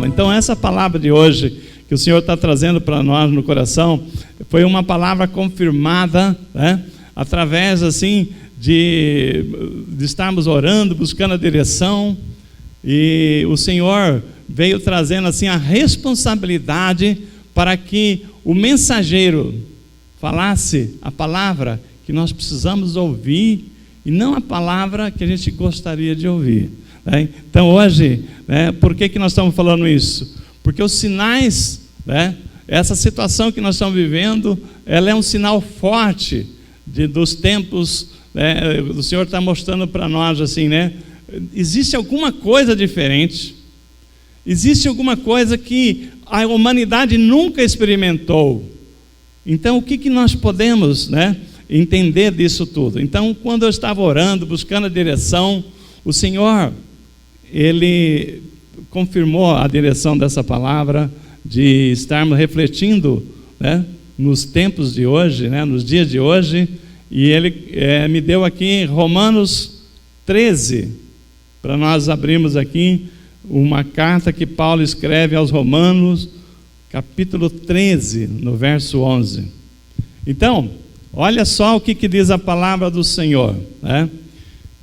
Então essa palavra de hoje que o Senhor está trazendo para nós no coração foi uma palavra confirmada, né? Através assim de estarmos orando, buscando a direção, e o Senhor veio trazendo assim a responsabilidade para que o mensageiro falasse a palavra que nós precisamos ouvir e não a palavra que a gente gostaria de ouvir, né? Então hoje, né, por que nós estamos falando isso? Porque os sinais, né, essa situação que nós estamos vivendo, ela é um sinal forte dos tempos, né? O Senhor está mostrando para nós assim, né? Existe alguma coisa diferente, existe alguma coisa que a humanidade nunca experimentou. Então o que nós podemos, né, entender disso tudo? Então, quando eu estava orando, buscando a direção, o Senhor, Ele confirmou a direção dessa palavra, de estarmos refletindo, né, nos tempos de hoje, né, nos dias de hoje, e Ele me deu aqui Romanos 13, para nós abrirmos aqui uma carta que Paulo escreve aos Romanos, capítulo 13, no verso 11. Então, olha só o que diz a palavra do Senhor, né?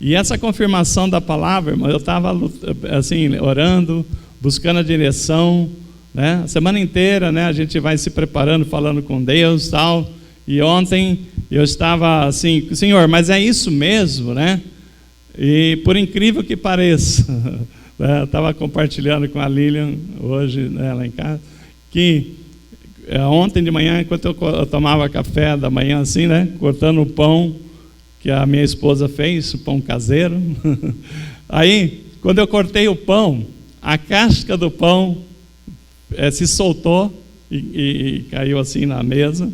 E essa confirmação da palavra, irmão, eu estava assim, orando, buscando a direção, né? A semana inteira, né, a gente vai se preparando, falando com Deus, tal. E ontem eu estava assim, Senhor, mas é isso mesmo, né? E por incrível que pareça, né, eu estava compartilhando com a Lilian hoje, né, lá em casa, que ontem de manhã, enquanto eu tomava café da manhã assim, né, cortando o pão que a minha esposa fez, o pão caseiro, aí quando eu cortei o pão, a casca do pão se soltou e caiu assim na mesa,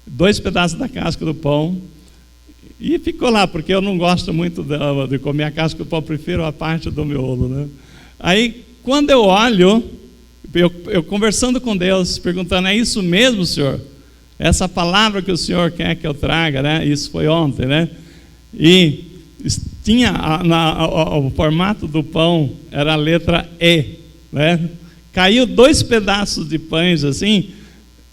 2 pedaços da casca do pão, e ficou lá, porque eu não gosto muito de comer a casca do pão, prefiro a parte do miolo, né? Aí quando eu olho, eu conversando com Deus, perguntando, é isso mesmo, Senhor? Essa palavra que o Senhor quer que eu traga, né? Isso foi ontem, né? E tinha o formato do pão era a letra E, né? Caiu 2 pedaços de pães assim,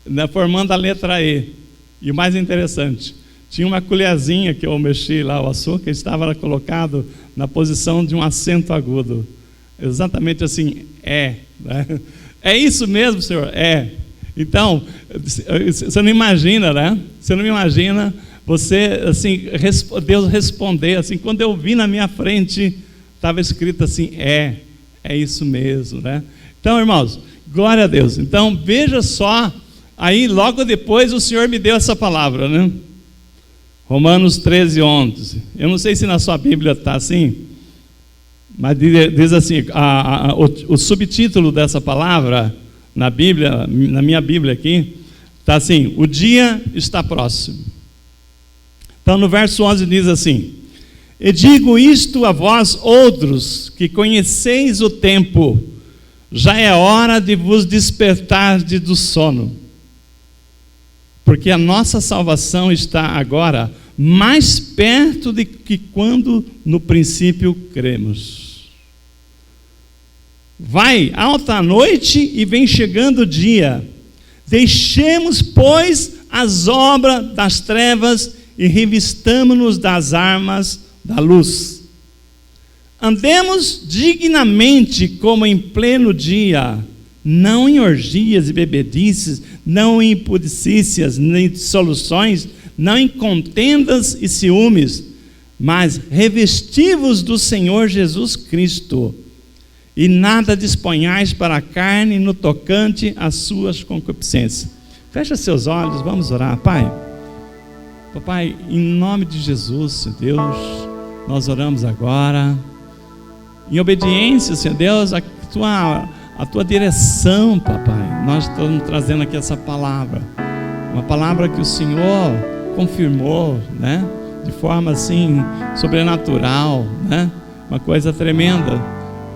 né, formando a letra E. E o mais interessante, tinha uma colherzinha que eu mexi lá, o açúcar estava colocado na posição de um acento agudo, exatamente assim, né? É isso mesmo, Senhor? É. Então, você não imagina, né? Você não imagina você, assim, Deus responder, assim, quando eu vi na minha frente, estava escrito assim, é isso mesmo, né? Então, irmãos, glória a Deus. Então, veja só, aí logo depois o Senhor me deu essa palavra, né? Romanos 13, 11. Eu não sei se na sua Bíblia está assim, mas diz assim, o subtítulo dessa palavra na Bíblia, na minha Bíblia aqui, está assim, o dia está próximo. Então no verso 11 diz assim, e digo isto a vós outros, que conheceis o tempo, já é hora de vos despertar do sono, porque a nossa salvação está agora mais perto de que quando no princípio cremos. Vai alta a noite e vem chegando o dia. Deixemos, pois, as obras das trevas e revistamo-nos das armas da luz. Andemos dignamente como em pleno dia, não em orgias e bebedices, não em impudicícias, nem dissoluções, não em contendas e ciúmes, mas revesti-vos do Senhor Jesus Cristo, e nada disponhais para a carne no tocante às suas concupiscências. Fecha seus olhos, vamos orar. Papai, em nome de Jesus, Deus, nós oramos agora, em obediência, Senhor Deus, a tua direção, papai. Nós estamos trazendo aqui essa palavra, uma palavra que o Senhor confirmou, né? De forma assim, sobrenatural, né? Uma coisa tremenda.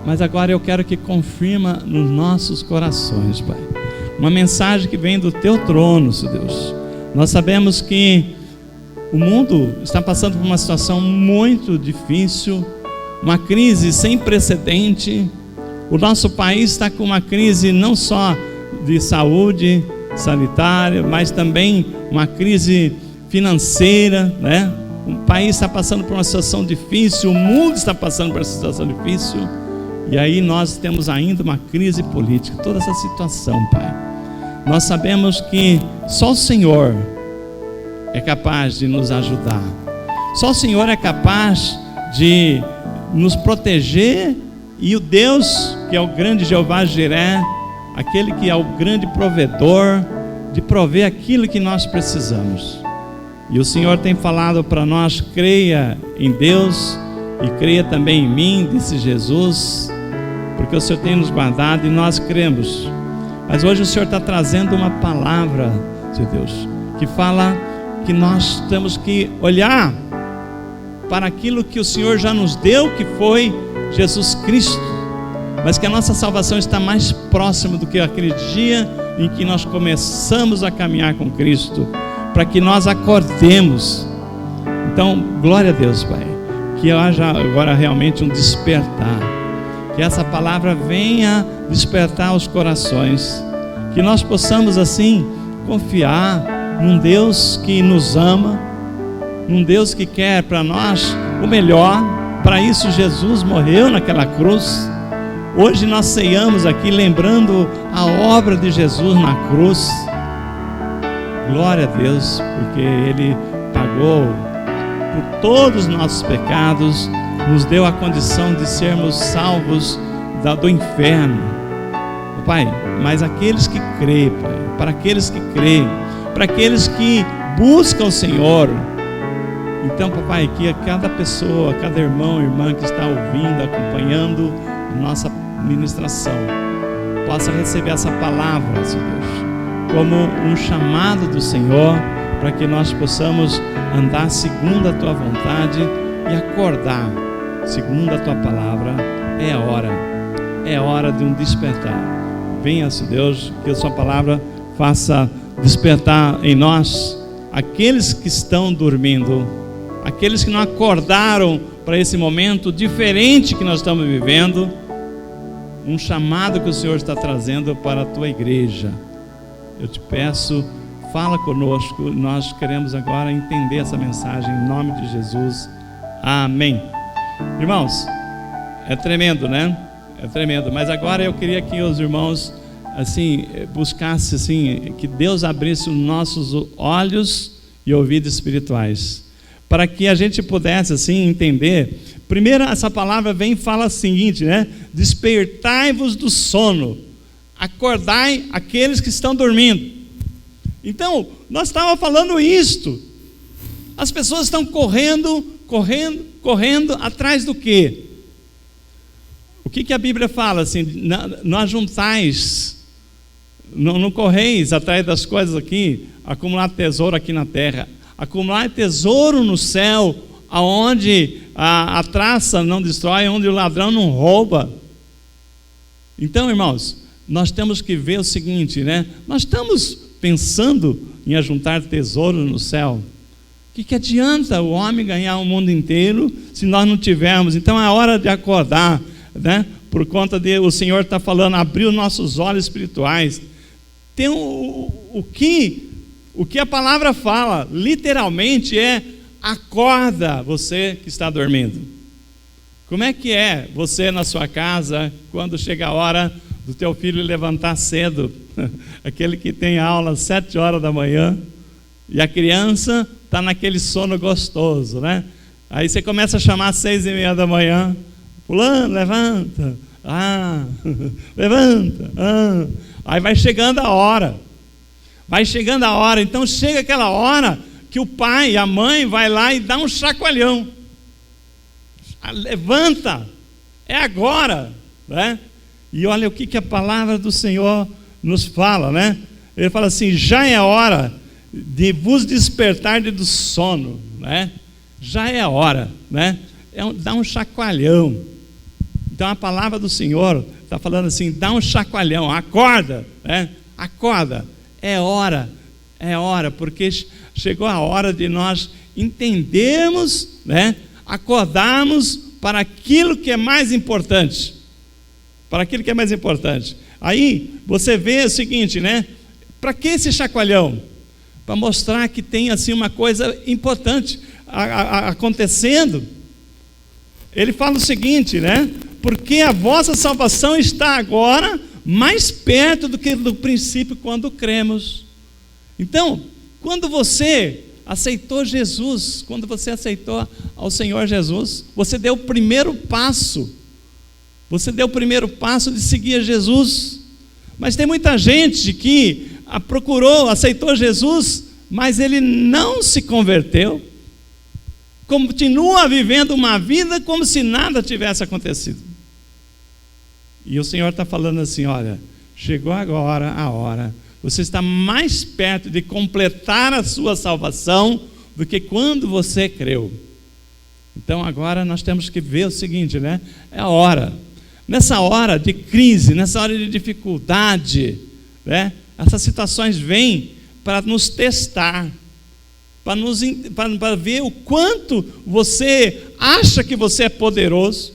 Mas agora eu quero que confirma nos nossos corações, Pai. Uma mensagem que vem do Teu trono, Senhor Deus. Nós sabemos que o mundo está passando por uma situação muito difícil, uma crise sem precedente, O nosso país está com uma crise não só de saúde sanitária, mas também uma crise financeira, né? O país está passando por uma situação difícil, o mundo está passando por uma situação difícil, e aí nós temos ainda uma crise política, toda essa situação, Pai. Nós sabemos que só o Senhor é capaz de nos ajudar, só o Senhor é capaz de nos proteger, e o Deus que é o grande Jeová Jiré, aquele que é o grande provedor, de prover aquilo que nós precisamos. E o Senhor tem falado para nós: creia em Deus e creia também em mim, disse Jesus, porque o Senhor tem nos guardado e nós cremos. Mas hoje o Senhor está trazendo uma palavra de Deus, que fala que nós temos que olhar para aquilo que o Senhor já nos deu, que foi Jesus Cristo, mas que a nossa salvação está mais próxima do que aquele dia em que nós começamos a caminhar com Cristo, para que nós acordemos. Então, glória a Deus, Pai, que haja agora realmente um despertar, que essa palavra venha despertar os corações, que nós possamos assim confiar num Deus que nos ama, num Deus que quer para nós o melhor. Para isso Jesus morreu naquela cruz. Hoje nós ceiamos aqui lembrando a obra de Jesus na cruz. Glória a Deus, porque Ele pagou por todos os nossos pecados, nos deu a condição de sermos salvos do inferno. Pai, mas aqueles que creem, Pai, para aqueles que creem, para aqueles que buscam o Senhor, então, Papai, que a cada pessoa, cada irmão, irmã que está ouvindo, acompanhando a nossa ministração, possa receber essa palavra, Senhor Deus, como um chamado do Senhor, para que nós possamos andar segundo a Tua vontade e acordar segundo a Tua palavra. É hora de um despertar. Venha, Senhor Deus, que a Sua palavra faça despertar em nós aqueles que estão dormindo, aqueles que não acordaram para esse momento diferente que nós estamos vivendo, um chamado que o Senhor está trazendo para a Tua igreja. Eu te peço, fala conosco, nós queremos agora entender essa mensagem em nome de Jesus, amém. Irmãos, é tremendo, né? É tremendo, mas agora eu queria que os irmãos assim, buscassem assim, que Deus abrisse os nossos olhos e ouvidos espirituais, para que a gente pudesse assim entender. Primeiro, essa palavra vem e fala o seguinte, né? Despertai-vos do sono, acordai aqueles que estão dormindo. Então, nós estávamos falando isto. As pessoas estão correndo atrás do quê? O que a Bíblia fala assim? Não ajuntais, não correis atrás das coisas aqui, acumular tesouro aqui na terra, acumular tesouro no céu, aonde a traça não destrói, onde o ladrão não rouba. Então, irmãos, nós temos que ver o seguinte, né? Nós estamos pensando em ajuntar tesouro no céu. O que adianta o homem ganhar o mundo inteiro se nós não tivermos? Então é hora de acordar, né? Por conta de o Senhor está falando, abrir os nossos olhos espirituais. Tem o que a palavra fala, literalmente é: acorda você que está dormindo. Como é que é você na sua casa, quando chega a hora do teu filho levantar cedo, aquele que tem aula às 7 horas da manhã, e a criança está naquele sono gostoso, né? Aí você começa a chamar às 6:30 da manhã, fulano, levanta, levanta, aí vai chegando a hora, então chega aquela hora que o pai e a mãe vai lá e dá um chacoalhão, levanta, é agora, né? E olha o que a palavra do Senhor nos fala, né? Ele fala assim: já é hora de vos despertar do sono, né? Já é hora, né? Dá um chacoalhão. Então a palavra do Senhor está falando assim: dá um chacoalhão, acorda, né? Acorda, é hora, porque chegou a hora de nós entendermos, né? Acordarmos para aquilo que é mais importante. para aquilo que é mais importante. Aí você vê o seguinte, né? Para que esse chacoalhão? Para mostrar que tem assim uma coisa importante acontecendo. Ele fala o seguinte, né? Porque a vossa salvação está agora mais perto do que do princípio quando cremos. Então, quando você aceitou Jesus, quando você aceitou ao Senhor Jesus, você deu o primeiro passo. Você deu o primeiro passo de seguir a Jesus. Mas tem muita gente que procurou, aceitou Jesus, mas ele não se converteu. Continua vivendo uma vida como se nada tivesse acontecido. E o Senhor está falando assim, olha, chegou agora a hora, você está mais perto de completar a sua salvação do que quando você creu. Então agora nós temos que ver o seguinte, né? É a hora. Nessa hora de crise, nessa hora de dificuldade, né? Essas situações vêm para nos testar, para ver o quanto você acha que você é poderoso,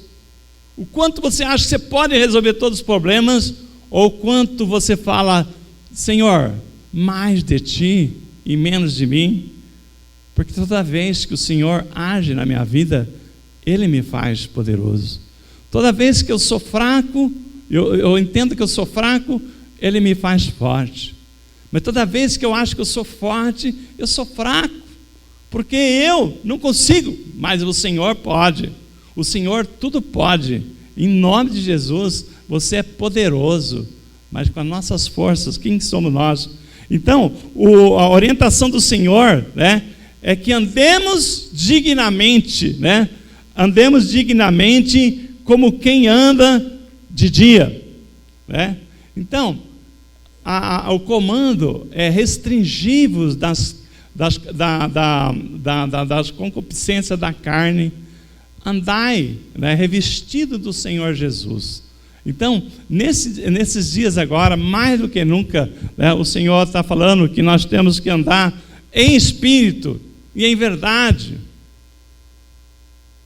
o quanto você acha que você pode resolver todos os problemas, ou o quanto você fala, Senhor, mais de Ti e menos de mim, porque toda vez que o Senhor age na minha vida, Ele me faz poderoso. Toda vez que eu sou fraco, eu entendo que eu sou fraco, Ele me faz forte. Mas toda vez que eu acho que eu sou forte, eu sou fraco, porque eu não consigo, mas o Senhor pode. O Senhor tudo pode. Em nome de Jesus, você é poderoso, mas com as nossas forças, quem somos nós? Então, a orientação do Senhor, né, é que andemos dignamente, né? Andemos dignamente como quem anda de dia, né? Então, o comando é restringir-vos das concupiscências da carne, andai, né, revestido do Senhor Jesus. Então, nesses dias agora, mais do que nunca, né, o Senhor está falando que nós temos que andar em espírito e em verdade,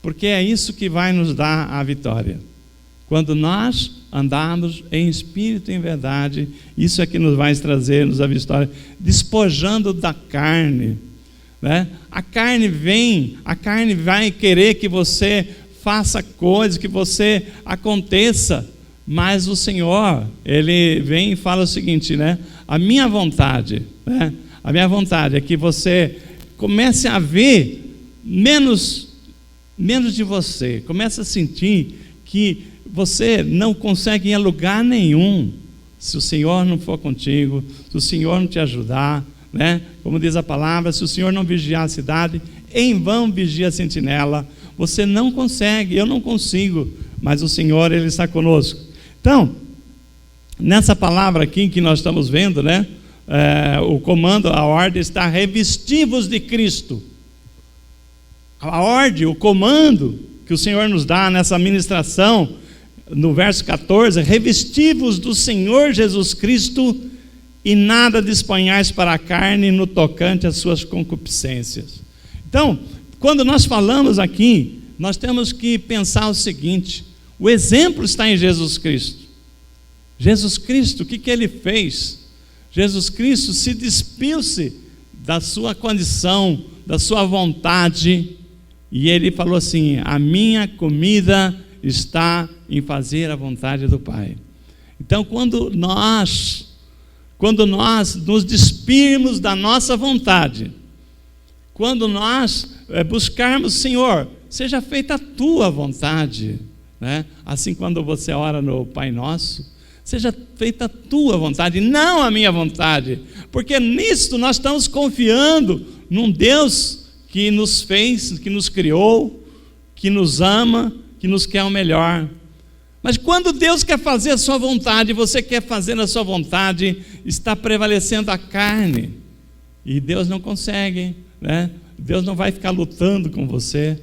porque é isso que vai nos dar a vitória. Quando nós andarmos em espírito e em verdade, isso é que nos vai trazer-nos a vitória, despojando da carne, né? A carne vai querer que você faça coisas, que você aconteça, mas o Senhor, Ele vem e fala o seguinte, né? A minha vontade, né? A minha vontade é que você comece a ver menos de você, comece a sentir que você não consegue ir a lugar nenhum se o Senhor não for contigo, se o Senhor não te ajudar, né? Como diz a palavra, se o Senhor não vigiar a cidade, em vão vigia a sentinela. Você não consegue, eu não consigo, mas o Senhor, Ele está conosco. Então, nessa palavra aqui que nós estamos vendo, né? O comando, a ordem está revestivos de Cristo. A ordem, o comando que o Senhor nos dá nessa ministração, no verso 14, revestivos do Senhor Jesus Cristo e nada disponhais para a carne no tocante às suas concupiscências. Então, quando nós falamos aqui, nós temos que pensar o seguinte, o exemplo está em Jesus Cristo. Jesus Cristo, o que Ele fez? Jesus Cristo se despiu-se da sua condição, da sua vontade, e Ele falou assim, a minha comida está em fazer a vontade do Pai. Então, quando nós nos despirmos da nossa vontade, quando nós buscarmos, Senhor, seja feita a Tua vontade, né? Assim quando você ora no Pai Nosso, seja feita a Tua vontade, não a minha vontade, porque nisso nós estamos confiando num Deus que nos fez, que nos criou, que nos ama, que nos quer o melhor. Mas quando Deus quer fazer a sua vontade, você quer fazer a sua vontade, está prevalecendo a carne, e Deus não consegue, né? Deus não vai ficar lutando com você,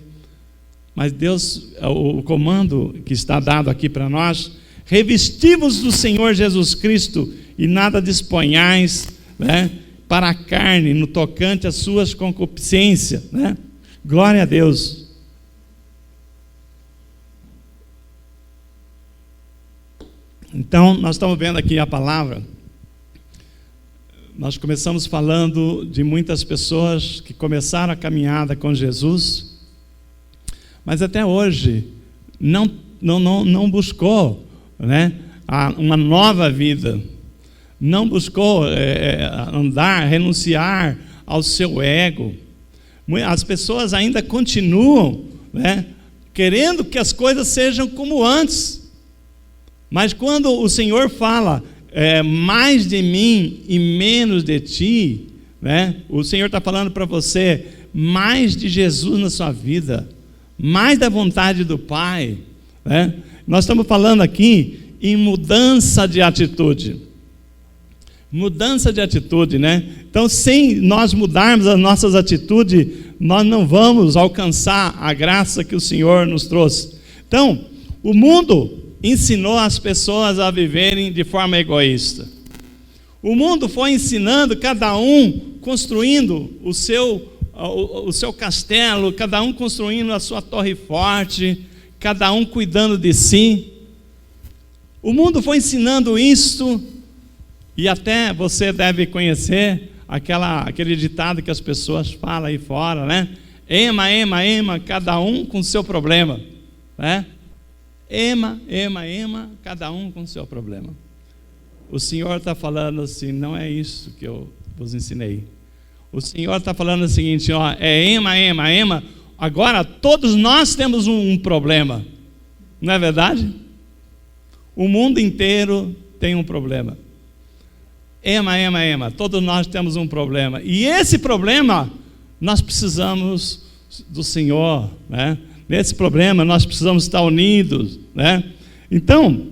mas Deus, o comando que está dado aqui para nós, revestivos do Senhor Jesus Cristo e nada disponhais, né, para a carne no tocante às suas concupiscências, né? Glória a Deus. Então, nós estamos vendo aqui a palavra. Nós começamos falando de muitas pessoas que começaram a caminhada com Jesus, mas até hoje não buscou, né, uma nova vida, não buscou renunciar ao seu ego. As pessoas ainda continuam, né, querendo que as coisas sejam como antes, mas quando o Senhor fala mais de mim e menos de ti, né, o Senhor está falando para você mais de Jesus na sua vida, mais da vontade do Pai, né? Nós estamos falando aqui em mudança de atitude. Mudança de atitude, né? Então, sem nós mudarmos as nossas atitudes, nós não vamos alcançar a graça que o Senhor nos trouxe. Então, o mundo ensinou as pessoas a viverem de forma egoísta. O mundo foi ensinando, cada um construindo o seu castelo, cada um construindo a sua torre forte, cada um cuidando de si. O mundo foi ensinando isto, e até você deve conhecer aquele ditado que as pessoas falam aí fora, né? Ema, ema, ema, cada um com o seu problema, né? Ema, ema, ema, cada um com o seu problema. O Senhor está falando assim, não é isso que eu vos ensinei. O Senhor está falando o seguinte, ó, ema, ema, ema, agora todos nós temos um problema, não é verdade? O mundo inteiro tem um problema. Ema, ema, ema, todos nós temos um problema, e esse problema nós precisamos do Senhor, né? Nesse problema nós precisamos estar unidos, né? Então,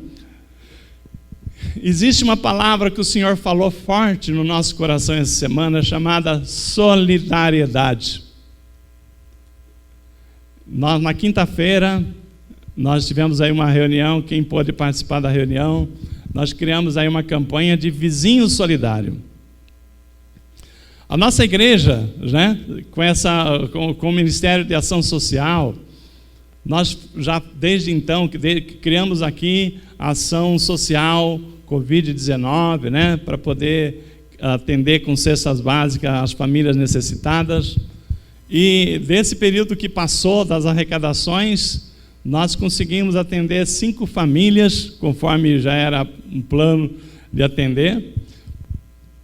existe uma palavra que o Senhor falou forte no nosso coração essa semana, chamada solidariedade. Na quinta-feira, nós tivemos aí uma reunião, quem pôde participar da reunião, nós criamos aí uma campanha de vizinho solidário. A nossa igreja, né, com o Ministério de Ação Social, nós já desde então criamos aqui a ação social Covid-19, né, para poder atender com cestas básicas as famílias necessitadas. E desse período que passou das arrecadações, nós conseguimos atender 5 famílias, conforme já era um plano de atender.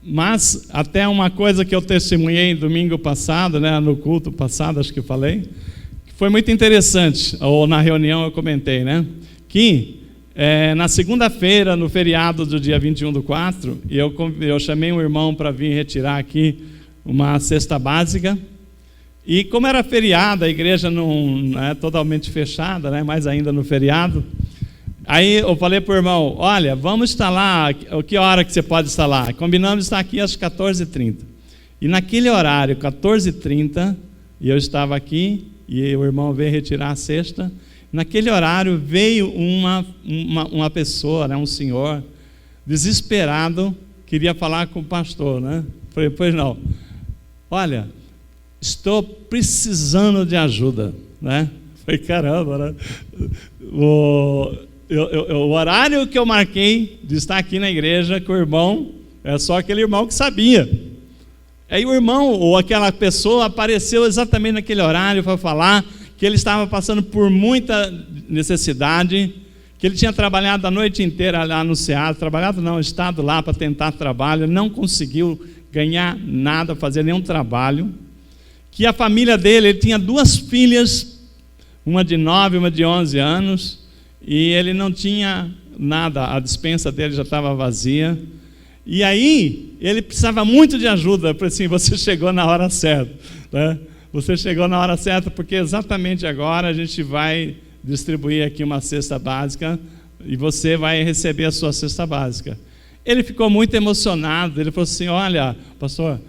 Mas até uma coisa que eu testemunhei domingo passado, né, no culto passado, acho que eu falei, foi muito interessante, ou na reunião eu comentei, né, que na segunda-feira, no feriado do dia 21/4, eu chamei um irmão para vir retirar aqui uma cesta básica, e como era feriado, a igreja não é totalmente fechada, né, mais ainda no feriado, aí eu falei para o irmão, olha, vamos estar lá, que hora que você pode estar lá? Combinamos estar aqui às 14h30, e naquele horário, 14h30, e eu estava aqui, e o irmão veio retirar a cesta. Naquele horário veio uma pessoa, né, um senhor, desesperado, queria falar com o pastor, né? Falei, pois não, olha, estou precisando de ajuda, né? Falei, caramba, né? O horário que eu marquei de estar aqui na igreja com o irmão, é só aquele irmão que sabia. Aí o irmão, ou aquela pessoa, apareceu exatamente naquele horário para falar que ele estava passando por muita necessidade, que ele tinha trabalhado a noite inteira lá no SEAD, estado lá para tentar trabalho, não conseguiu ganhar nada, fazer nenhum trabalho, que a família dele, ele tinha 2 filhas, uma de 9 e uma de 11 anos, e ele não tinha nada, a despensa dele já estava vazia. E aí, ele precisava muito de ajuda. Eu falei assim, você chegou na hora certa, né? Você chegou na hora certa, porque exatamente agora a gente vai distribuir aqui uma cesta básica e você vai receber a sua cesta básica. Ele ficou muito emocionado, ele falou assim, olha, pastor,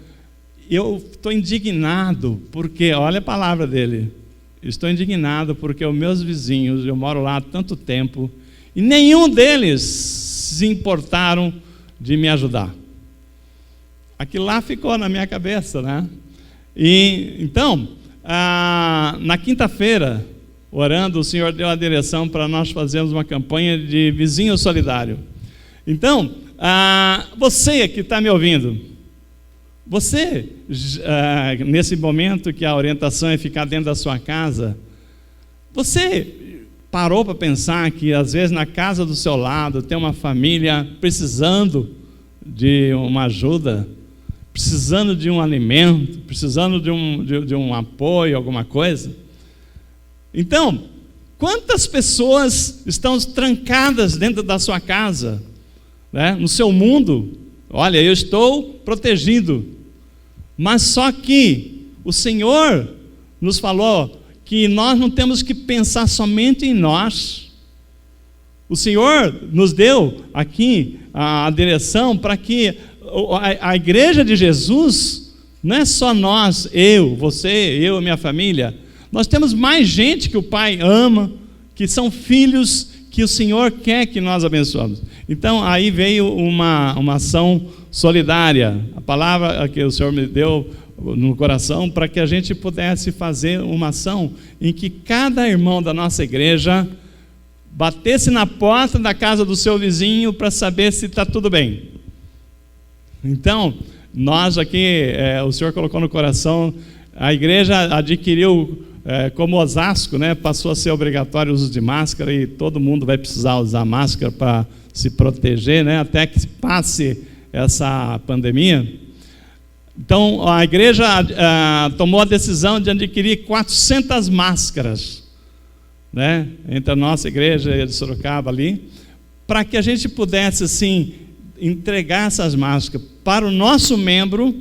eu estou indignado, porque, olha a palavra dele, estou indignado porque os meus vizinhos, eu moro lá há tanto tempo, e nenhum deles se importaram de me ajudar. Aquilo lá ficou na minha cabeça, né? E então, na quinta-feira, orando, o Senhor deu a direção para nós fazermos uma campanha de vizinho solidário. Então, você que está me ouvindo, você, nesse momento que a orientação é ficar dentro da sua casa, você parou para pensar que às vezes na casa do seu lado tem uma família precisando de uma ajuda, precisando de um alimento, precisando de um apoio, alguma coisa? Então, quantas pessoas estão trancadas dentro da sua casa, né? No seu mundo? Olha, eu estou protegido, mas só que o Senhor nos falou que nós não temos que pensar somente em nós. O Senhor nos deu aqui a direção para que a igreja de Jesus, não é só nós, você, eu e minha família. Nós temos mais gente que o Pai ama, que são filhos que o Senhor quer que nós abençoemos. Então aí veio uma ação solidária, a palavra que o Senhor me deu no coração, para que a gente pudesse fazer uma ação em que cada irmão da nossa igreja batesse na porta da casa do seu vizinho para saber se está tudo bem. Então, nós aqui, o Senhor colocou no coração, a igreja adquiriu, como Osasco, né, passou a ser obrigatório o uso de máscara, e todo mundo vai precisar usar máscara para se proteger, né, até que passe essa pandemia. Então, a igreja tomou a decisão de adquirir 400 máscaras, né, entre a nossa igreja e a de Sorocaba ali, para que a gente pudesse, assim, entregar essas máscaras para o nosso membro,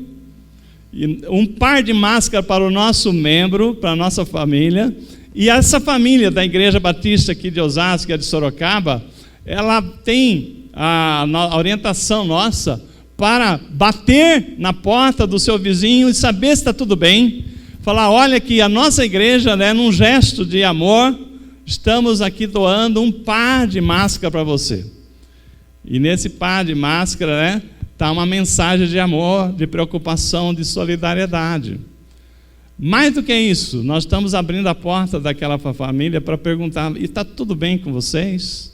um par de máscara para o nosso membro, para a nossa família, e essa família da Igreja Batista aqui de Osasco e de Sorocaba, ela tem a orientação nossa para bater na porta do seu vizinho e saber se está tudo bem, falar, olha que a nossa igreja, né, num gesto de amor, estamos aqui doando um par de máscara para você. E nesse par de máscara, né, está uma mensagem de amor, de preocupação, de solidariedade. Mais do que isso, nós estamos abrindo a porta daquela família para perguntar, e está tudo bem com vocês?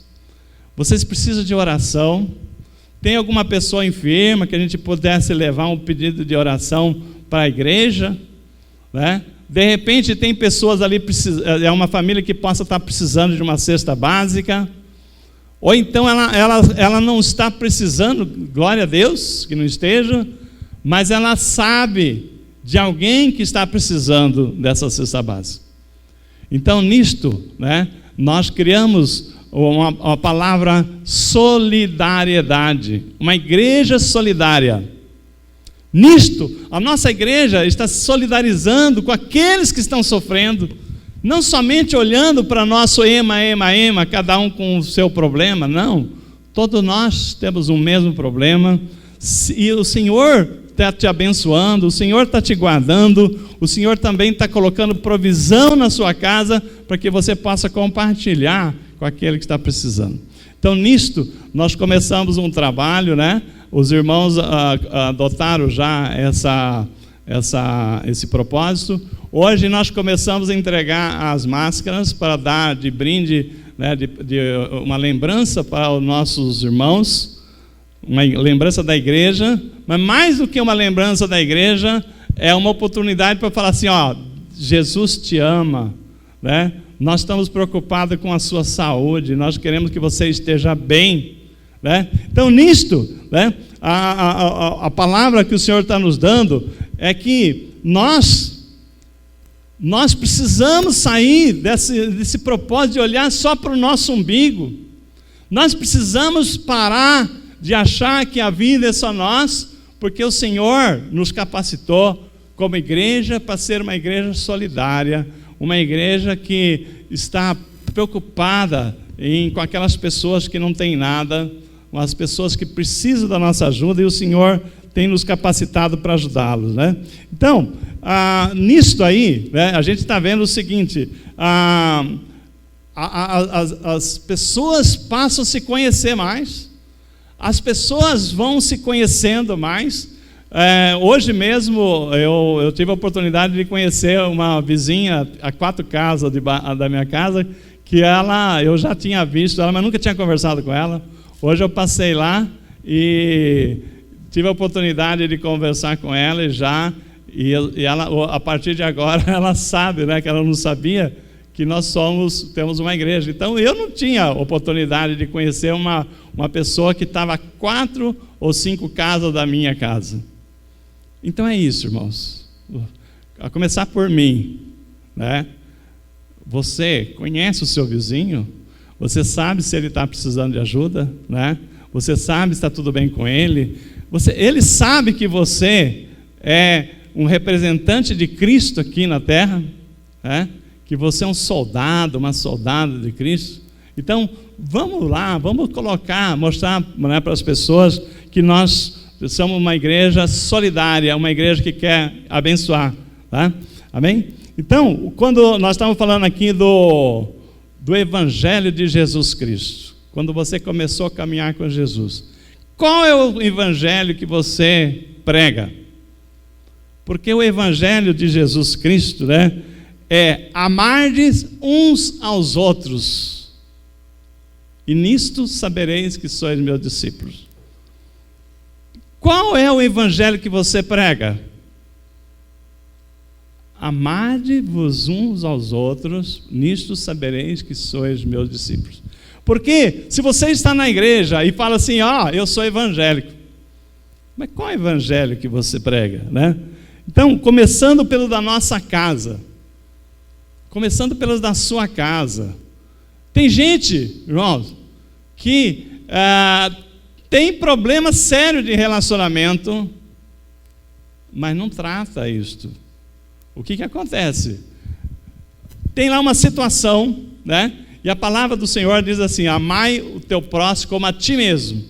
Vocês precisam de oração? Tem alguma pessoa enferma que a gente pudesse levar um pedido de oração para a igreja? Né? De repente tem pessoas ali, é uma família que possa estar precisando de uma cesta básica, ou então ela não está precisando, glória a Deus que não esteja, mas ela sabe de alguém que está precisando dessa cesta básica. Então nisto, né, nós criamos uma palavra solidariedade, uma igreja solidária. Nisto, a nossa igreja está se solidarizando com aqueles que estão sofrendo, não somente olhando para nosso ema, cada um com o seu problema, não. Todos nós temos o mesmo problema, e o Senhor está te abençoando, o Senhor está te guardando, o Senhor também está colocando provisão na sua casa, para que você possa compartilhar com aquele que está precisando. Então, nisto, nós começamos um trabalho, né? Os irmãos adotaram já esse propósito. Hoje nós começamos a entregar as máscaras para dar de brinde, né, de uma lembrança para os nossos irmãos, uma lembrança da igreja, mas mais do que uma lembrança da igreja, é uma oportunidade para falar assim, ó, Jesus te ama, né? Nós estamos preocupados com a sua saúde, nós queremos que você esteja bem, né? Então nisto, né, a palavra que o Senhor está nos dando é que nós precisamos sair desse propósito de olhar só para o nosso umbigo. Nós precisamos parar de achar que a vida é só nós, porque o Senhor nos capacitou como igreja para ser uma igreja solidária, uma igreja que está preocupada com aquelas pessoas que não têm nada, com as pessoas que precisam da nossa ajuda, e o Senhor tem nos capacitado para ajudá-los, né? Então, nisto aí, né, a gente está vendo o seguinte, as pessoas passam a se conhecer mais, as pessoas vão se conhecendo mais. Hoje mesmo eu tive a oportunidade de conhecer uma vizinha a 4 casas da minha casa, que eu já tinha visto ela, mas nunca tinha conversado com ela. Hoje eu passei lá e tive a oportunidade de conversar com ela e ela, a partir de agora, ela sabe, né, que ela não sabia que nós temos uma igreja. Então, eu não tinha oportunidade de conhecer uma pessoa que estava a 4 ou 5 casas da minha casa. Então é isso, irmãos. A começar por mim, né? Você conhece o seu vizinho? Você sabe se ele está precisando de ajuda, né? Você sabe se está tudo bem com ele? Ele sabe que você é um representante de Cristo aqui na terra, né? Que você é um soldado, uma soldada de Cristo. Então, vamos lá, vamos mostrar, né, para as pessoas que nós somos uma igreja solidária, uma igreja que quer abençoar, tá? Amém? Então, quando nós estamos falando aqui do Evangelho de Jesus Cristo, quando você começou a caminhar com Jesus, qual é o Evangelho que você prega? Porque o Evangelho de Jesus Cristo, né, é amardes uns aos outros, e nisto sabereis que sois meus discípulos. Qual é o Evangelho que você prega? Amade-vos uns aos outros, nisto sabereis que sois meus discípulos. Porque se você está na igreja e fala assim, eu sou evangélico, mas qual é o evangelho que você prega, né? Então, começando pelo da nossa casa, começando pelo da sua casa. Tem gente, irmãos, que tem problema sério de relacionamento, mas não trata isto. O que acontece? Tem lá uma situação, né? E a palavra do Senhor diz assim: amai o teu próximo como a ti mesmo.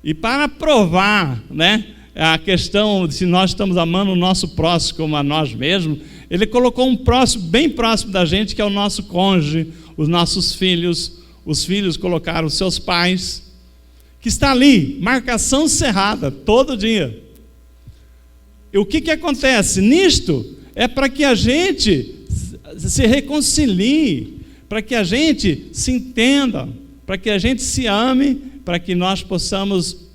E para provar, né, a questão de se nós estamos amando o nosso próximo como a nós mesmos, ele colocou um próximo bem próximo da gente, que é o nosso cônjuge, os nossos filhos. Os filhos colocaram os seus pais, que está ali, marcação cerrada, todo dia. E o que acontece? Nisto é para que a gente se reconcilie, para que a gente se entenda, para que a gente se ame, para que nós possamos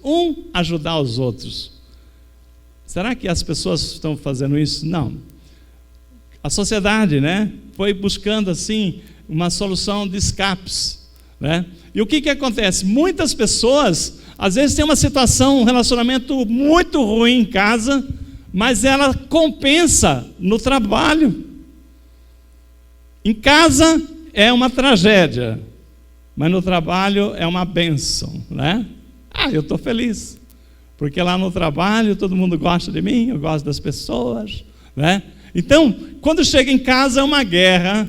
ajudar os outros. Será que as pessoas estão fazendo isso? Não. A sociedade, né, foi buscando assim uma solução de escapes, né? E o que acontece? Muitas pessoas, às vezes, têm uma situação, um relacionamento muito ruim em casa, mas ela compensa no trabalho. Em casa é uma tragédia, mas no trabalho é uma bênção, né? Eu estou feliz, porque lá no trabalho todo mundo gosta de mim, eu gosto das pessoas, né? Então, quando chega em casa é uma guerra,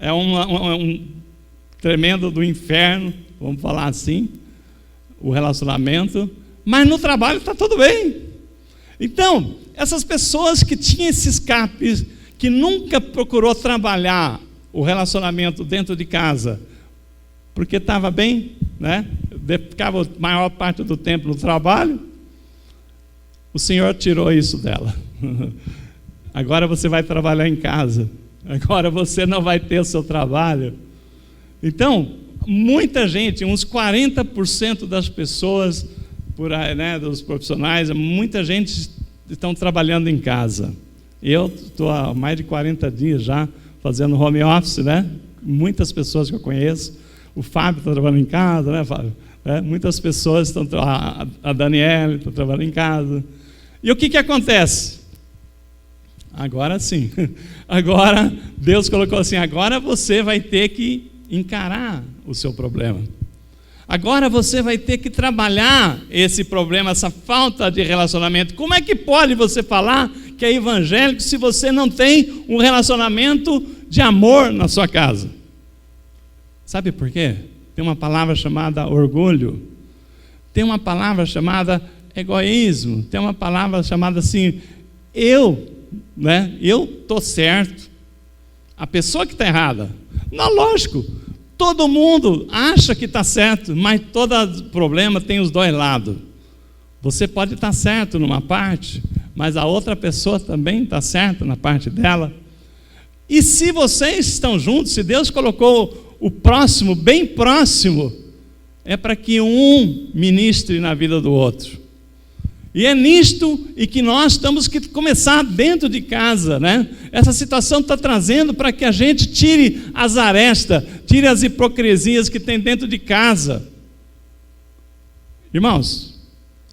é um tremendo do inferno, vamos falar assim, o relacionamento, mas no trabalho está tudo bem. Então, essas pessoas que tinham esse escape, que nunca procurou trabalhar o relacionamento dentro de casa, porque estava bem, né? Ficava a maior parte do tempo no trabalho, o Senhor tirou isso dela. Agora você vai trabalhar em casa, agora você não vai ter o seu trabalho. Então, muita gente, uns 40% das pessoas, por aí, né, dos profissionais, muita gente estão trabalhando em casa. Eu estou há mais de 40 dias já fazendo home office, né? Muitas pessoas que eu conheço. O Fábio está trabalhando em casa, né, Fábio? Muitas pessoas estão, a Daniela está trabalhando em casa. E o que acontece? Agora sim, agora Deus colocou assim, agora você vai ter que encarar o seu problema. Agora você vai ter que trabalhar esse problema, essa falta de relacionamento. Como é que pode você falar que é evangélico se você não tem um relacionamento de amor na sua casa? Sabe por quê? Tem uma palavra chamada orgulho, tem uma palavra chamada egoísmo, tem uma palavra chamada assim, eu estou certo, a pessoa que está errada. Não, lógico, todo mundo acha que está certo, mas todo problema tem os dois lados. Você pode estar certo numa parte, mas a outra pessoa também está certa na parte dela. E se vocês estão juntos, se Deus colocou o próximo bem próximo, é para que um ministre na vida do outro. E é nisto e que nós temos que começar dentro de casa, né? Essa situação está trazendo para que a gente tire as arestas, tire as hipocrisias que tem dentro de casa. Irmãos,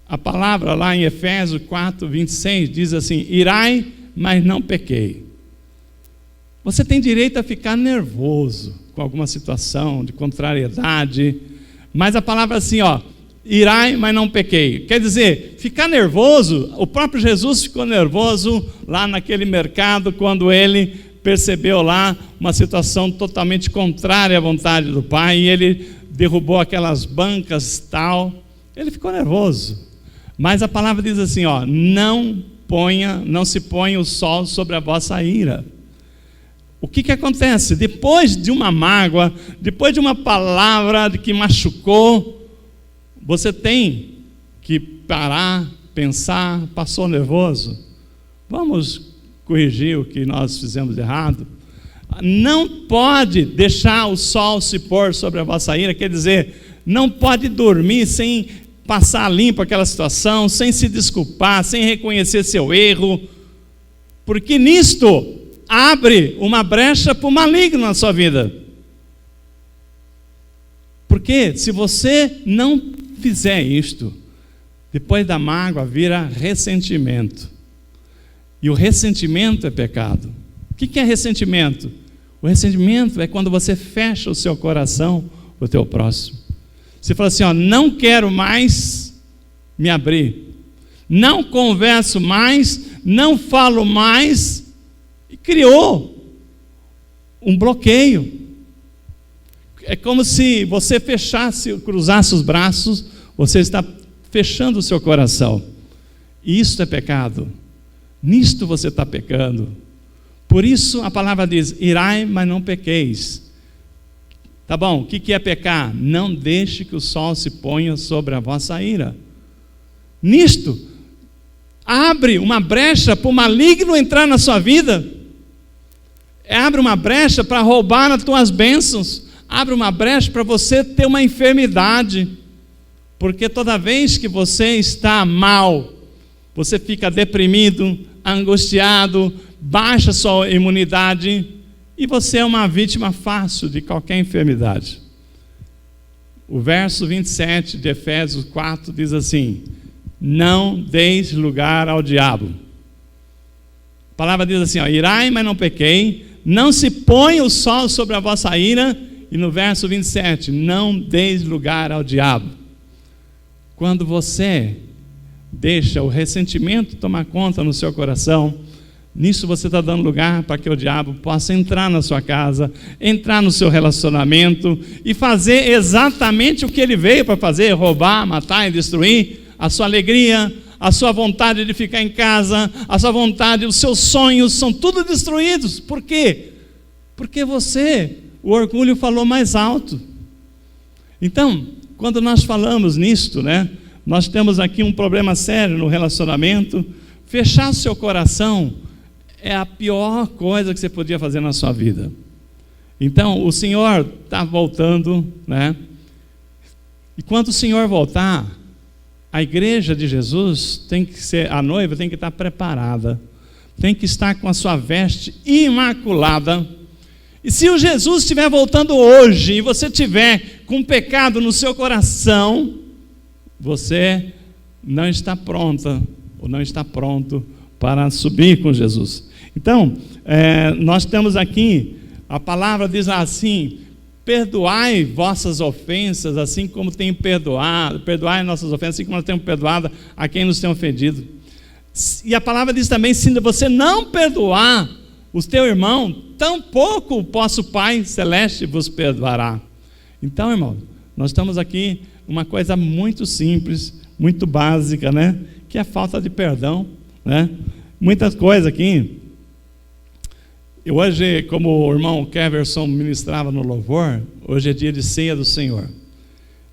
a palavra lá em Efésios 4, 26 diz assim: irai, mas não pequei. Você tem direito a ficar nervoso com alguma situação de contrariedade, mas a palavra assim, irai, mas não pequei. Quer dizer, ficar nervoso, o próprio Jesus ficou nervoso lá naquele mercado, quando ele percebeu lá uma situação totalmente contrária à vontade do Pai, e ele derrubou aquelas bancas e tal, ele ficou nervoso. Mas a palavra diz assim, não se ponha o sol sobre a vossa ira. O que acontece? Depois de uma mágoa, depois de uma palavra que machucou, você tem que parar, pensar, passou nervoso? Vamos corrigir o que nós fizemos de errado? Não pode deixar o sol se pôr sobre a vossa ira, quer dizer, não pode dormir sem passar limpo aquela situação, sem se desculpar, sem reconhecer seu erro, porque nisto abre uma brecha para o maligno na sua vida. Porque se você não fizer isto, depois da mágoa vira ressentimento, e o ressentimento é pecado. O que é ressentimento? O ressentimento é quando você fecha o seu coração para o teu próximo. Você fala assim, não quero mais me abrir, não converso mais, não falo mais, e criou um bloqueio. É como se você cruzasse os braços, você está fechando o seu coração. E isso é pecado. Nisto você está pecando. Por isso a palavra diz, irai, mas não pequeis. Tá bom, o que é pecar? Não deixe que o sol se ponha sobre a vossa ira. Nisto, abre uma brecha para o maligno entrar na sua vida. Abre uma brecha para roubar as tuas bênçãos. Abre uma brecha para você ter uma enfermidade. Porque toda vez que você está mal, você fica deprimido, angustiado, baixa sua imunidade, e você é uma vítima fácil de qualquer enfermidade. O verso 27 de Efésios 4 diz assim: não deis lugar ao diabo. A palavra diz assim, irai, mas não pequei, não se põe o sol sobre a vossa ira, e no verso 27, não deis lugar ao diabo. Quando você deixa o ressentimento tomar conta no seu coração, nisso você está dando lugar para que o diabo possa entrar na sua casa, entrar no seu relacionamento e fazer exatamente o que ele veio para fazer: roubar, matar e destruir a sua alegria, a sua vontade de ficar em casa, a sua vontade, os seus sonhos são tudo destruídos. Por quê? Porque o orgulho falou mais alto. Então, quando nós falamos nisto, nós temos aqui um problema sério no relacionamento. Fechar o seu coração é a pior coisa que você podia fazer na sua vida. Então, o Senhor está voltando, E quando o Senhor voltar, a igreja de Jesus a noiva tem que estar preparada, tem que estar com a sua veste imaculada. E se o Jesus estiver voltando hoje, e você estiver com pecado no seu coração, você não está pronta, ou não está pronto para subir com Jesus. Então, nós temos aqui, a palavra diz assim: perdoai vossas ofensas, assim como tenho perdoado, perdoai nossas ofensas, assim como nós temos perdoado a quem nos tem ofendido. E a palavra diz também: se você não perdoar o teu irmão, tampouco o vosso Pai Celeste vos perdoará. Então, irmão, nós estamos aqui uma coisa muito simples, muito básica, que é a falta de perdão, Muitas coisas aqui. Hoje, como o irmão Keverson ministrava no louvor, hoje é dia de ceia do Senhor.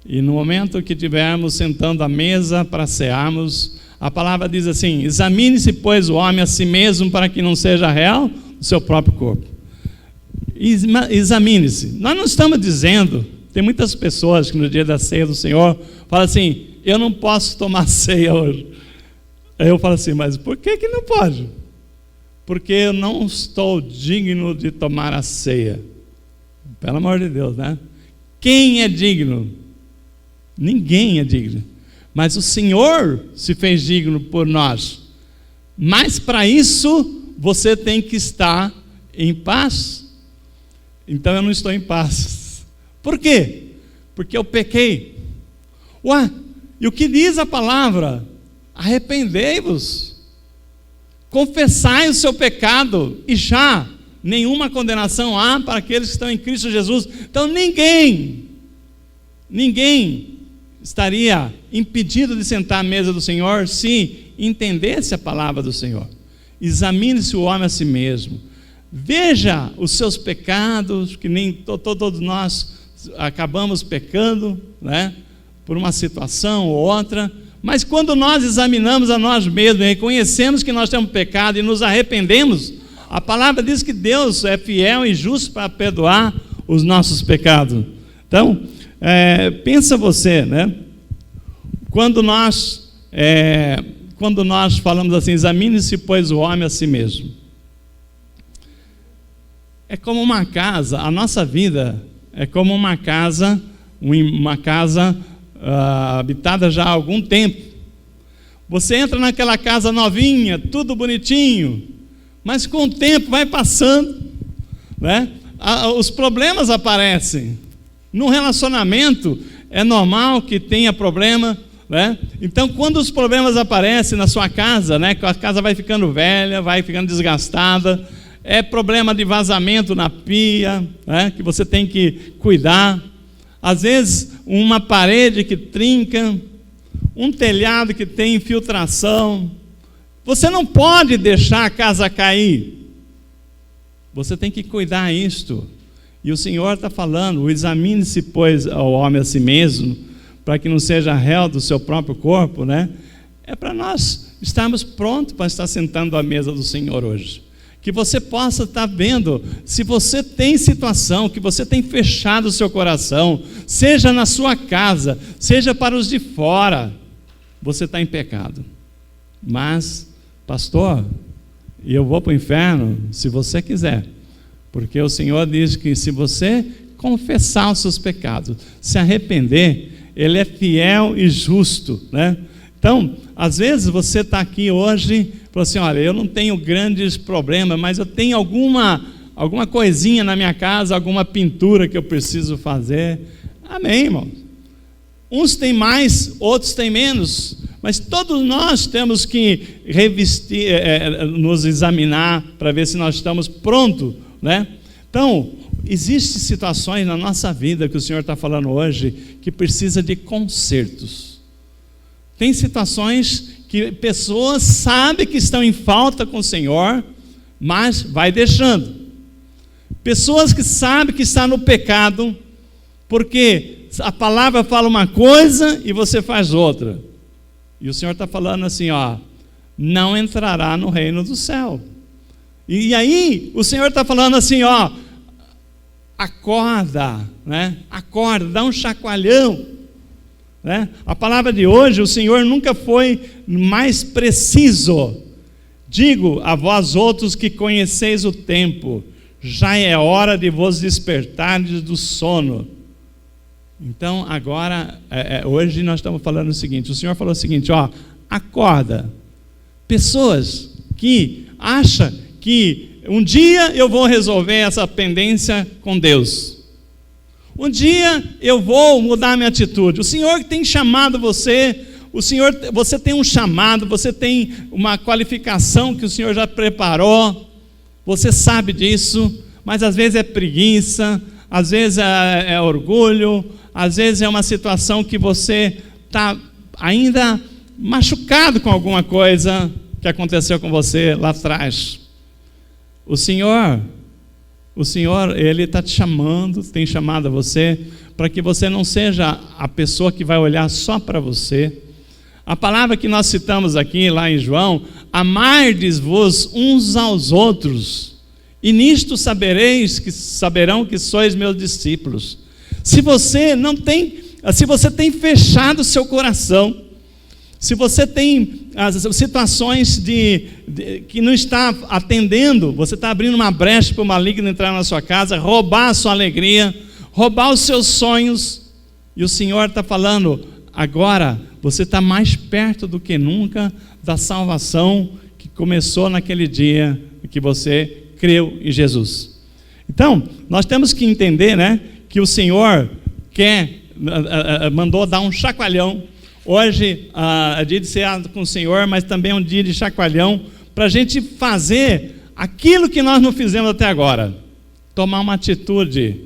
E no momento que estivermos sentando à mesa para cearmos, a palavra diz assim: examine-se, pois, o homem a si mesmo, para que não seja réu do seu próprio corpo. Examine-se. Nós não estamos dizendo Tem muitas pessoas que no dia da ceia do Senhor falam assim: eu não posso tomar ceia hoje. Aí eu falo assim: mas por que não pode? Porque eu não estou digno de tomar a ceia. Pelo amor de Deus, né? Quem é digno? Ninguém é digno. Mas o Senhor se fez digno por nós. Mas para isso você tem que estar em paz. Então eu não estou em paz. Por quê? Porque eu pequei. Ué, e o que diz a palavra? Arrependei-vos, confessai o seu pecado, e já nenhuma condenação há para aqueles que estão em Cristo Jesus. Então ninguém estaria impedido de sentar à mesa do Senhor se entendesse a palavra do Senhor. Examine-se o homem a si mesmo, veja os seus pecados, que nem todos nós acabamos pecando, né, por uma situação ou outra. Mas quando nós examinamos a nós mesmos, reconhecemos que nós temos pecado e nos arrependemos, a palavra diz que Deus é fiel e justo para perdoar os nossos pecados. Então, pensa você, né? Quando nós falamos assim: examine-se, pois, o homem a si mesmo. É como uma casa, a nossa vida é como uma casa habitada já há algum tempo. Você entra naquela casa novinha, tudo bonitinho, mas com o tempo vai passando, né? Os problemas aparecem. Num relacionamento é normal que tenha problema, né? Então, quando os problemas aparecem na sua casa, né, a casa vai ficando velha, vai ficando desgastada, é problema de vazamento na pia, né, que você tem que cuidar. Às vezes, uma parede que trinca, um telhado que tem infiltração. Você não pode deixar a casa cair. Você tem que cuidar disto. E o Senhor está falando: examine-se, pois, ao homem a si mesmo, para que não seja réu do seu próprio corpo, né? É para nós estarmos prontos para estar sentando à mesa do Senhor hoje. Que você possa estar vendo se você tem situação, que você tem fechado o seu coração, seja na sua casa, seja para os de fora, você está em pecado. Mas, pastor, eu vou para o inferno se você quiser, porque o Senhor diz que se você confessar os seus pecados, se arrepender, Ele é fiel e justo, né? Então, às vezes você está aqui hoje e fala assim: olha, eu não tenho grandes problemas, mas eu tenho alguma coisinha na minha casa, alguma pintura que eu preciso fazer. Amém, irmão? Uns têm mais, outros têm menos, mas todos nós temos que revestir, nos examinar para ver se nós estamos prontos, né? Então, existem situações na nossa vida que o Senhor está falando hoje que precisa de consertos. Tem situações que pessoas sabem que estão em falta com o Senhor, mas vai deixando. Pessoas que sabem que está no pecado, porque a palavra fala uma coisa e você faz outra. E o Senhor está falando assim, ó: não entrará no reino do céu. E aí o Senhor está falando assim, ó: acorda, né? Acorda, dá um chacoalhão, né? A palavra de hoje, o Senhor nunca foi mais preciso. Digo a vós outros que conheceis o tempo, já é hora de vos despertardes do sono. Então agora, hoje nós estamos falando o seguinte: o Senhor falou o seguinte, ó: acorda. Pessoas que acham que um dia eu vou resolver essa pendência com Deus, um dia eu vou mudar minha atitude. O Senhor tem chamado você, você tem um chamado, você tem uma qualificação que o Senhor já preparou, você sabe disso, mas às vezes é preguiça, às vezes é orgulho, às vezes é uma situação que você está ainda machucado com alguma coisa que aconteceu com você lá atrás. O Senhor, Ele está te chamando, tem chamado a você, para que você não seja a pessoa que vai olhar só para você. A palavra que nós citamos aqui, lá em João: amardes-vos uns aos outros, e nisto saberão que sois meus discípulos, Se você tem fechado o seu coração, se você tem as situações que não está atendendo, você está abrindo uma brecha para o maligno entrar na sua casa, roubar a sua alegria, roubar os seus sonhos, e o Senhor está falando, agora você está mais perto do que nunca da salvação que começou naquele dia que você creu em Jesus. Então, nós temos que entender, né, que o Senhor mandou dar um chacoalhão. Hoje é dia de cear com o Senhor, mas também é um dia de chacoalhão, para a gente fazer aquilo que nós não fizemos até agora. Tomar uma atitude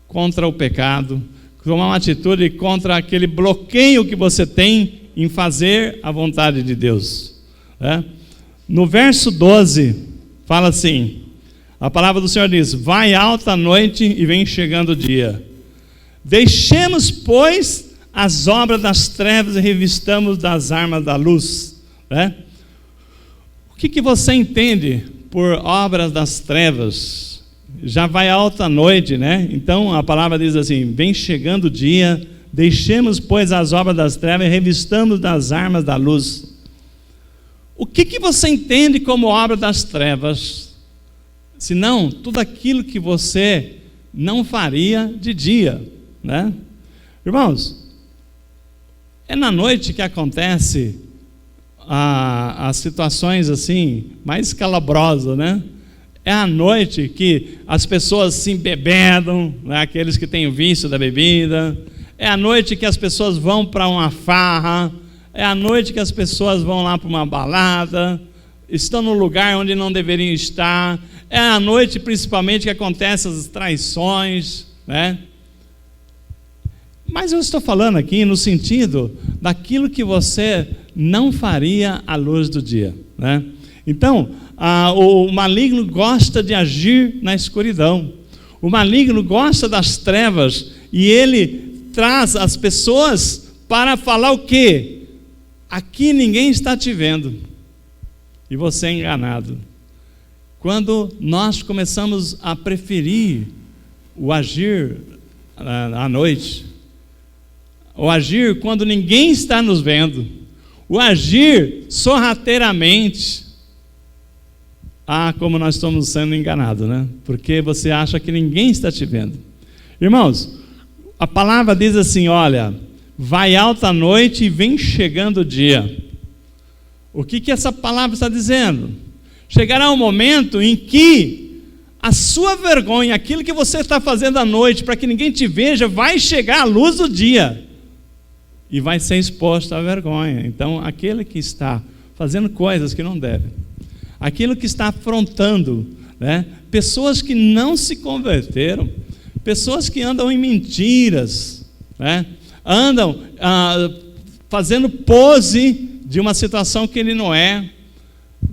contra o pecado, tomar uma atitude contra aquele bloqueio que você tem em fazer a vontade de Deus. No verso 12, fala assim, a palavra do Senhor diz, vai alta a noite e vem chegando o dia. Deixemos, pois, as obras das trevas e revistamos das armas da luz. O que você entende por obras das trevas? Já vai alta a noite, né? Então a palavra diz assim, vem chegando o dia, deixemos, pois, as obras das trevas e revistamos das armas da luz. O que você entende como obra das trevas? Senão, tudo aquilo que você não faria de dia, né? Irmãos, é na noite que acontece as situações assim, mais escalabrosas, né? É à noite que as pessoas se embebedam, né? Aqueles que têm o vício da bebida. É à noite que as pessoas vão para uma farra. É à noite que as pessoas vão lá para uma balada, estão no lugar onde não deveriam estar. É à noite, principalmente, que acontecem as traições, né? Mas eu estou falando aqui no sentido daquilo que você não faria à luz do dia, né? Então, o maligno gosta de agir na escuridão. O maligno gosta das trevas e ele traz as pessoas para falar o quê? Aqui ninguém está te vendo e você é enganado. Quando nós começamos a preferir o agir à noite, o agir quando ninguém está nos vendo, o agir sorrateiramente, como nós estamos sendo enganados, né? Porque você acha que ninguém está te vendo. Irmãos, a palavra diz assim, olha, vai alta a noite e vem chegando o dia. O que essa palavra está dizendo? Chegará um momento em que a sua vergonha, aquilo que você está fazendo à noite, para que ninguém te veja, vai chegar à luz do dia. E vai ser exposto à vergonha. Então, aquele que está fazendo coisas que não deve, aquilo que está afrontando, né? Pessoas que não se converteram, pessoas que andam em mentiras, né? Andam fazendo pose de uma situação que ele não é,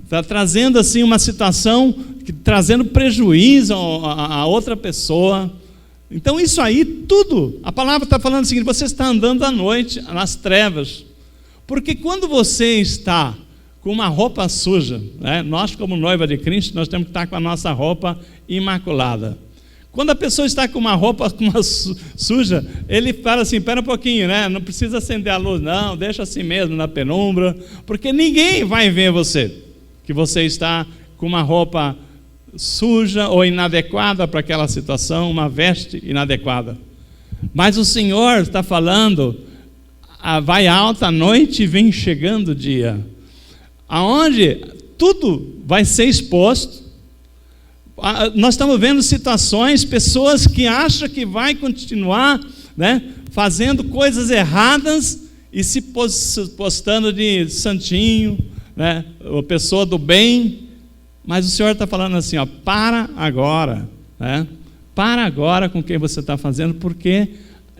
está trazendo assim uma situação, trazendo prejuízo a outra pessoa. Então isso aí tudo, a palavra está falando o seguinte, você está andando à noite, nas trevas, porque quando você está com uma roupa suja, né? Nós como noiva de Cristo, nós temos que estar com a nossa roupa imaculada. Quando a pessoa está com uma roupa suja, ele fala assim, espera um pouquinho, né? Não precisa acender a luz, não, deixa assim mesmo na penumbra, porque ninguém vai ver você, que você está com uma roupa suja ou inadequada para aquela situação, uma veste inadequada. Mas o Senhor está falando, vai alta a noite e vem chegando o dia, aonde tudo vai ser exposto. Nós estamos vendo situações, pessoas que acham que vai continuar, né, fazendo coisas erradas e se postando de santinho, né, uma pessoa do bem. Mas o Senhor está falando assim, ó, para agora, né? Para agora com o que você está fazendo, porque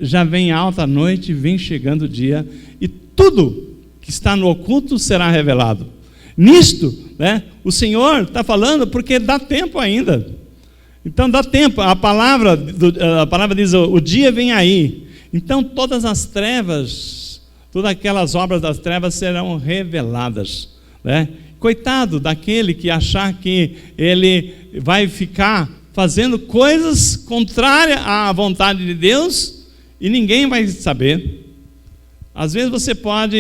já vem alta a noite, vem chegando o dia, e tudo que está no oculto será revelado. Nisto, né, o Senhor está falando porque dá tempo ainda. Então dá tempo, a palavra diz, o dia vem aí. Então todas as trevas, todas aquelas obras das trevas serão reveladas, né? Coitado daquele que achar que ele vai ficar fazendo coisas contrárias à vontade de Deus e ninguém vai saber. Às vezes você pode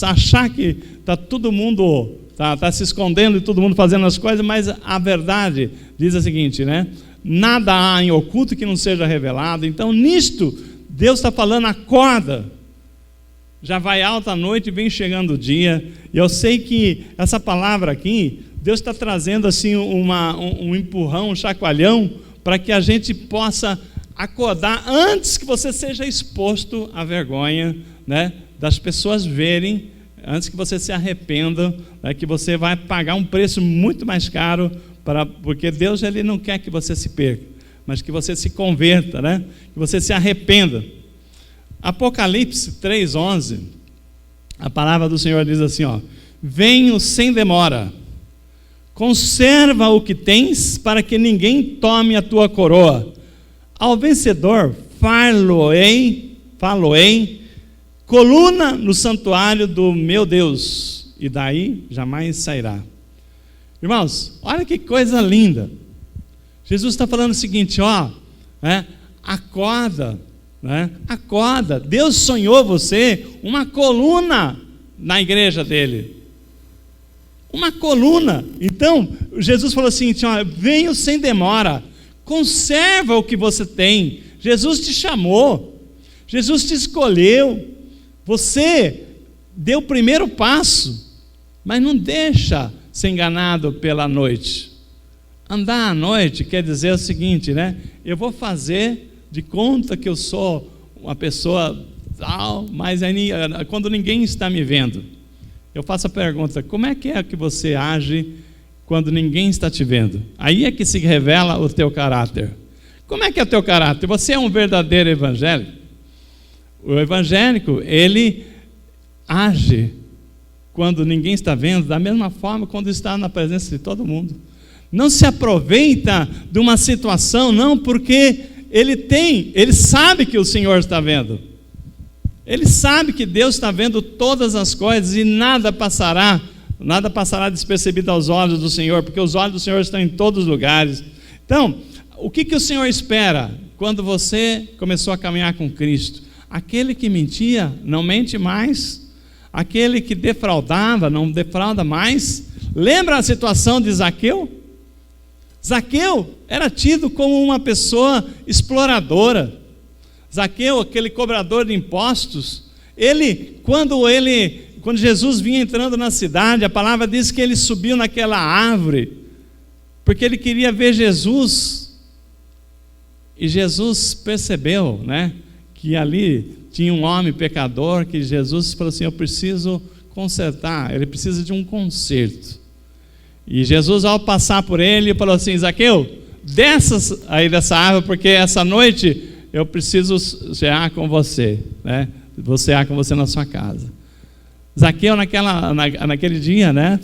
achar que está todo mundo tá se escondendo e todo mundo fazendo as coisas, mas a verdade diz a seguinte, né? Nada há em oculto que não seja revelado. Então, nisto, Deus está falando, acorda. Já vai alta a noite e vem chegando o dia. E eu sei que essa palavra aqui, Deus está trazendo assim um empurrão, um chacoalhão, para que a gente possa acordar antes que você seja exposto à vergonha, né, das pessoas verem, antes que você se arrependa, né, que você vai pagar um preço muito mais caro, porque Deus ele não quer que você se perca, mas que você se converta, né, que você se arrependa. Apocalipse 3:11, a palavra do Senhor diz assim, ó: venho sem demora, conserva o que tens, para que ninguém tome a tua coroa. Ao vencedor far-lo-ei, coluna no santuário do meu Deus, e daí jamais sairá. Irmãos, olha que coisa linda. Jesus está falando o seguinte, ó, acorda, né? Acorda. Deus sonhou você uma coluna na igreja dele. Uma coluna. Então, Jesus falou assim, ó, venho sem demora, conserva o que você tem. Jesus te chamou, Jesus te escolheu, você deu o primeiro passo, mas não deixa ser enganado pela noite. Andar à noite quer dizer o seguinte, né? Eu vou fazer de conta que eu sou uma pessoa tal, mas aí, quando ninguém está me vendo, eu faço a pergunta, como é que você age quando ninguém está te vendo? Aí é que se revela o teu caráter. Como é que é o teu caráter? Você é um verdadeiro evangélico? O evangélico, ele age quando ninguém está vendo, da mesma forma quando está na presença de todo mundo. Não se aproveita de uma situação, não, porque ele sabe que o Senhor está vendo. Ele sabe que Deus está vendo todas as coisas e nada passará despercebido aos olhos do Senhor, porque os olhos do Senhor estão em todos os lugares. Então, o que o Senhor espera quando você começou a caminhar com Cristo? Aquele que mentia não mente mais, aquele que defraudava não defrauda mais. Lembra a situação de Zaqueu? Zaqueu era tido como uma pessoa exploradora. Zaqueu, aquele cobrador de impostos, quando Jesus vinha entrando na cidade, a palavra diz que ele subiu naquela árvore, porque ele queria ver Jesus, e Jesus percebeu, né, que ali tinha um homem pecador, que Jesus falou assim, eu preciso consertar, ele precisa de um conserto. E Jesus, ao passar por ele, falou assim, Zaqueu, desça aí dessa árvore, porque essa noite eu preciso cear com você, né? Vou cear com você na sua casa. Zaqueu naquele dia, né?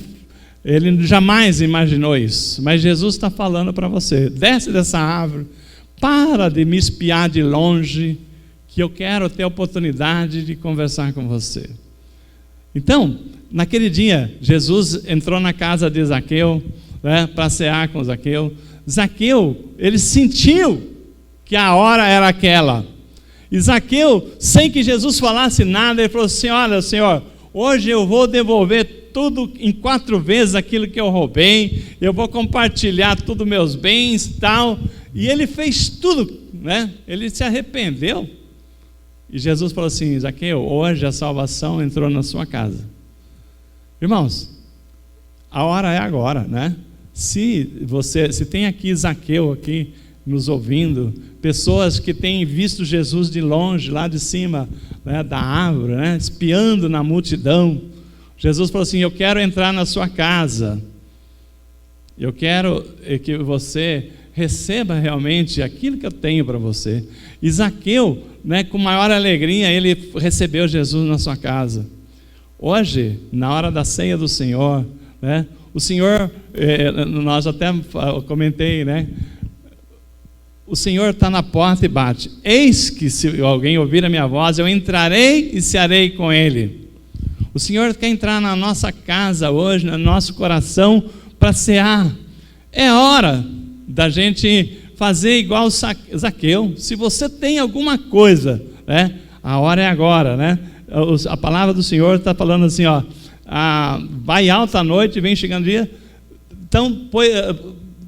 Ele jamais imaginou isso, mas Jesus está falando para você, desce dessa árvore, para de me espiar de longe, que eu quero ter a oportunidade de conversar com você. Então, naquele dia, Jesus entrou na casa de Zaqueu, né, para cear com Zaqueu. Zaqueu, ele sentiu que a hora era aquela. E Zaqueu, sem que Jesus falasse nada, ele falou assim, olha, Senhor, hoje eu vou devolver tudo em 4 vezes aquilo que eu roubei, eu vou compartilhar todos os meus bens e tal. E ele fez tudo, né? Ele se arrependeu. E Jesus falou assim, Zaqueu, hoje a salvação entrou na sua casa. Irmãos, a hora é agora, né? Se tem aqui Zaqueu aqui nos ouvindo, pessoas que têm visto Jesus de longe, lá de cima, né, da árvore, né, espiando na multidão, Jesus falou assim, eu quero entrar na sua casa, eu quero que você receba realmente aquilo que eu tenho para você. E Zaqueu, né, com maior alegria, ele recebeu Jesus na sua casa. Hoje, na hora da ceia do Senhor, né, o Senhor, nós até comentei, né, o Senhor está na porta e bate. Eis que se alguém ouvir a minha voz, eu entrarei e cearei com ele. O Senhor quer entrar na nossa casa hoje, no nosso coração, para cear. É hora da gente fazer igual Zaqueu. Se você tem alguma coisa, né, a hora é agora, né? A palavra do Senhor está falando assim, ó, vai alta a noite, vem chegando o dia. Então,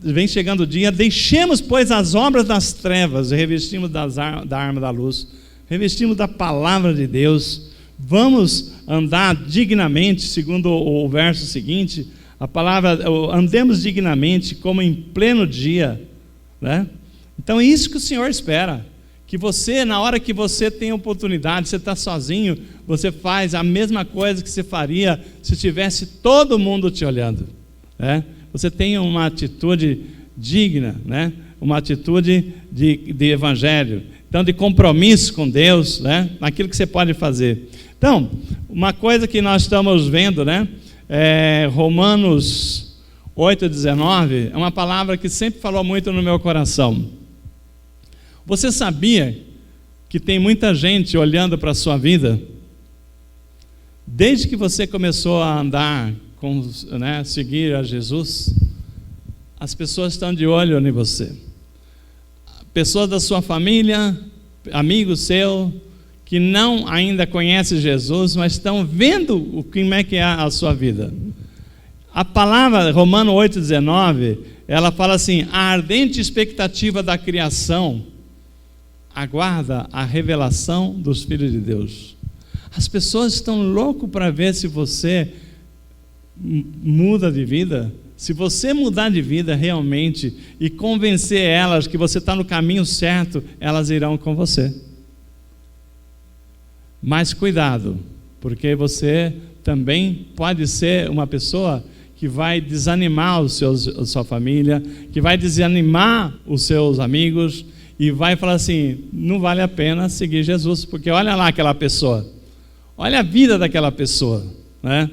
vem chegando o dia, deixemos, pois, as obras das trevas, revestimos da arma da luz, revestimos da palavra de Deus, vamos andar dignamente, segundo o verso seguinte, a palavra, andemos dignamente, como em pleno dia, né? Então é isso que o Senhor espera, que você, na hora que você tem oportunidade, você está sozinho, você faz a mesma coisa que você faria se tivesse todo mundo te olhando, né? Você tem uma atitude digna, né? Uma atitude de evangelho, então de compromisso com Deus, né? Naquilo que você pode fazer. Então, uma coisa que nós estamos vendo, né? Romanos 8,19, é uma palavra que sempre falou muito no meu coração. Você sabia que tem muita gente olhando para a sua vida? Desde que você começou a andar, seguir a Jesus, as pessoas estão de olho em você. Pessoas da sua família, amigos seu, que não ainda conhecem Jesus, mas estão vendo como é que é a sua vida. A palavra, Romanos 8,19, ela fala assim: a ardente expectativa da criação aguarda a revelação dos filhos de Deus. As pessoas estão loucas para ver se você muda de vida. Se você mudar de vida realmente e convencer elas que você está no caminho certo, elas irão com você. Mas cuidado, porque você também pode ser uma pessoa que vai desanimar a sua família, que vai desanimar os seus amigos e vai falar assim: não vale a pena seguir Jesus, porque olha lá aquela pessoa, olha a vida daquela pessoa, né?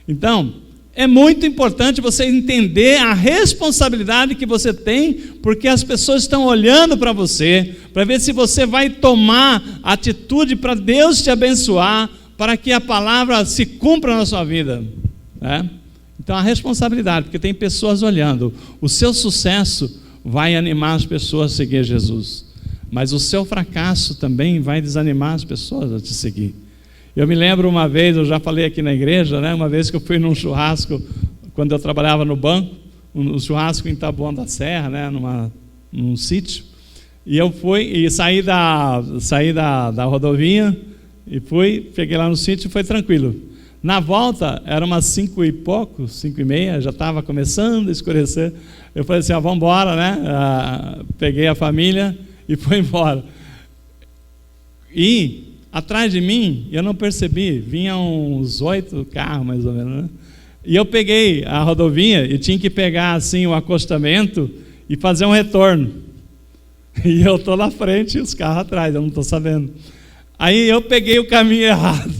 Então, é muito importante você entender a responsabilidade que você tem, porque as pessoas estão olhando para você, para ver se você vai tomar atitude para Deus te abençoar, para que a palavra se cumpra na sua vida, né? Então a responsabilidade, porque tem pessoas olhando. O seu sucesso vai animar as pessoas a seguir Jesus, mas o seu fracasso também vai desanimar as pessoas a te seguir. Eu me lembro uma vez, eu já falei aqui na igreja, né, uma vez que eu fui num churrasco, quando eu trabalhava no banco, um churrasco em Taboão da Serra, né, num sítio, e eu fui e saí da rodovia e peguei lá no sítio e foi tranquilo. Na volta, era umas 5 e pouco, 5 e meia, já estava começando a escurecer. Eu falei assim: vamos embora, né? Peguei a família e fui embora. E atrás de mim, eu não percebi, vinham uns 8 carros mais ou menos, né? E eu peguei a rodovia e tinha que pegar assim o acostamento e fazer um retorno. E eu estou na frente e os carros atrás, eu não estou sabendo. Aí eu peguei o caminho errado.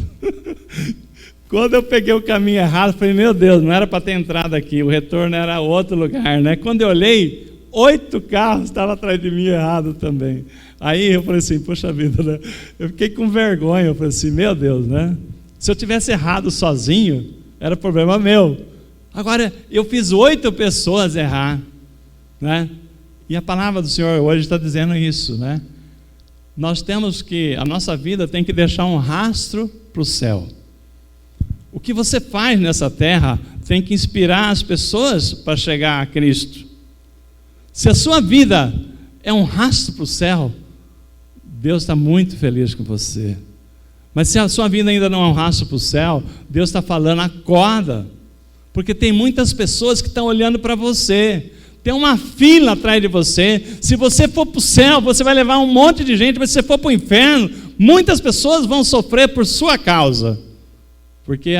Quando eu peguei o caminho errado, falei: meu Deus, não era para ter entrado aqui, o retorno era outro lugar, né? Quando eu olhei, 8 carros estavam atrás de mim errado também. Aí eu falei assim: poxa vida, né? Eu fiquei com vergonha, eu falei assim: meu Deus, né? Se eu tivesse errado sozinho, era problema meu. Agora, eu fiz 8 pessoas errar, né? E a palavra do Senhor hoje está dizendo isso, né? Nós temos que, a nossa vida tem que deixar um rastro para o céu. O que você faz nessa terra tem que inspirar as pessoas para chegar a Cristo. Se a sua vida é um rastro para o céu, Deus está muito feliz com você. Mas se a sua vida ainda não é um rastro para o céu, Deus está falando: acorda, porque tem muitas pessoas que estão olhando para você. Tem uma fila atrás de você. Se você for para o céu, você vai levar um monte de gente, mas se você for para o inferno, muitas pessoas vão sofrer por sua causa, porque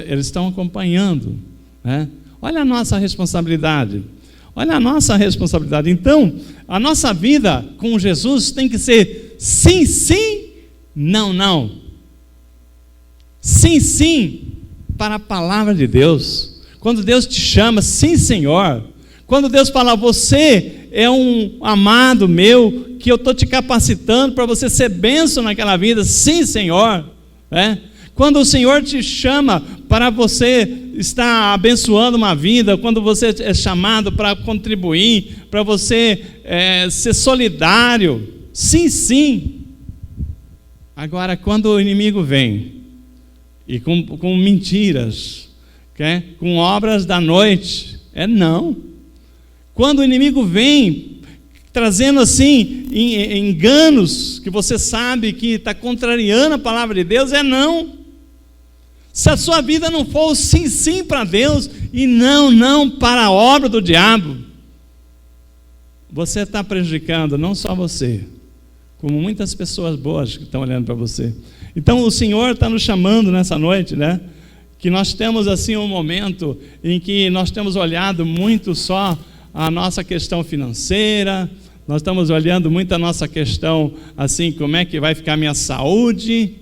eles estão acompanhando, né? Olha a nossa responsabilidade. Olha a nossa responsabilidade. Então, a nossa vida com Jesus tem que ser sim, sim, não, não. Sim, sim, para a palavra de Deus. Quando Deus te chama, sim, Senhor. Quando Deus fala: você é um amado meu, que eu estou te capacitando para você ser bênção naquela vida, sim, Senhor, né? Quando o Senhor te chama para você estar abençoando uma vida, quando você é chamado para contribuir, para você ser solidário, sim, sim. Agora, quando o inimigo vem, e com mentiras, com obras da noite, não. Quando o inimigo vem, trazendo assim, enganos, que você sabe que está contrariando a palavra de Deus, não. Se a sua vida não for o sim, sim para Deus, e não para a obra do diabo, você está prejudicando não só você, como muitas pessoas boas que estão olhando para você. Então o Senhor está nos chamando nessa noite, né? Que nós temos assim um momento em que nós temos olhado muito só a nossa questão financeira, nós estamos olhando muito a nossa questão assim, como é que vai ficar a minha saúde,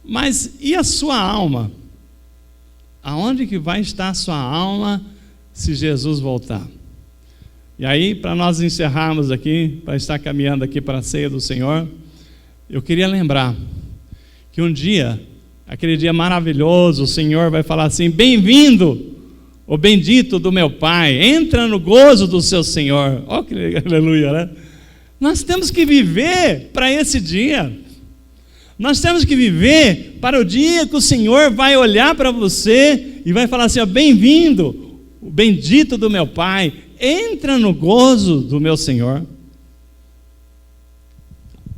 mas e a sua alma? Aonde que vai estar a sua alma se Jesus voltar? E aí, para nós encerrarmos aqui, para estar caminhando aqui para a ceia do Senhor, eu queria lembrar que um dia, aquele dia maravilhoso, o Senhor vai falar assim: bem-vindo, o bendito do meu Pai, entra no gozo do seu Senhor. Ó, que aleluia, né? Nós temos que viver para esse dia. Nós temos que viver para o dia que o Senhor vai olhar para você e vai falar assim: ó, bem-vindo, o bendito do meu Pai, entra no gozo do meu Senhor.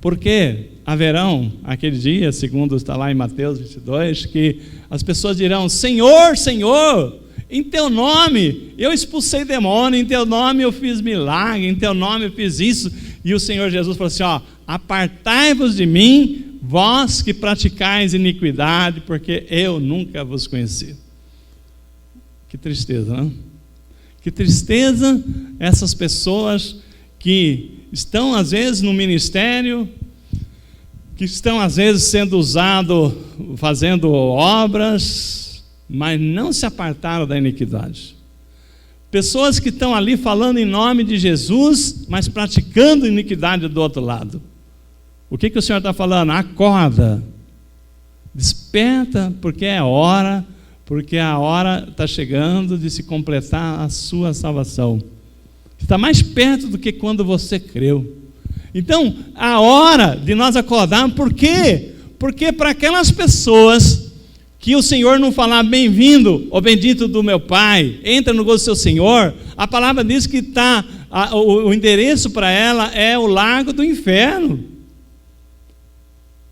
Porque haverão aquele dia, segundo está lá em Mateus 22, que as pessoas dirão: Senhor, Senhor, em teu nome eu expulsei demônio, em teu nome eu fiz milagre, em teu nome eu fiz isso. E o Senhor Jesus falou assim: ó, apartai-vos de mim, vós que praticais iniquidade, porque eu nunca vos conheci. Que tristeza, não? Que tristeza essas pessoas que estão às vezes no ministério, que estão às vezes sendo usados, fazendo obras, mas não se apartaram da iniquidade. Pessoas que estão ali falando em nome de Jesus, mas praticando iniquidade do outro lado. O que o Senhor está falando? Acorda, desperta, porque é hora, porque a hora está chegando de se completar a sua salvação. Está mais perto do que quando você creu. Então, a hora de nós acordarmos, por quê? Porque para aquelas pessoas que o Senhor não falar bem-vindo, ó bendito do meu Pai, entra no gozo do seu Senhor, a palavra diz que o endereço para ela é o lago do inferno.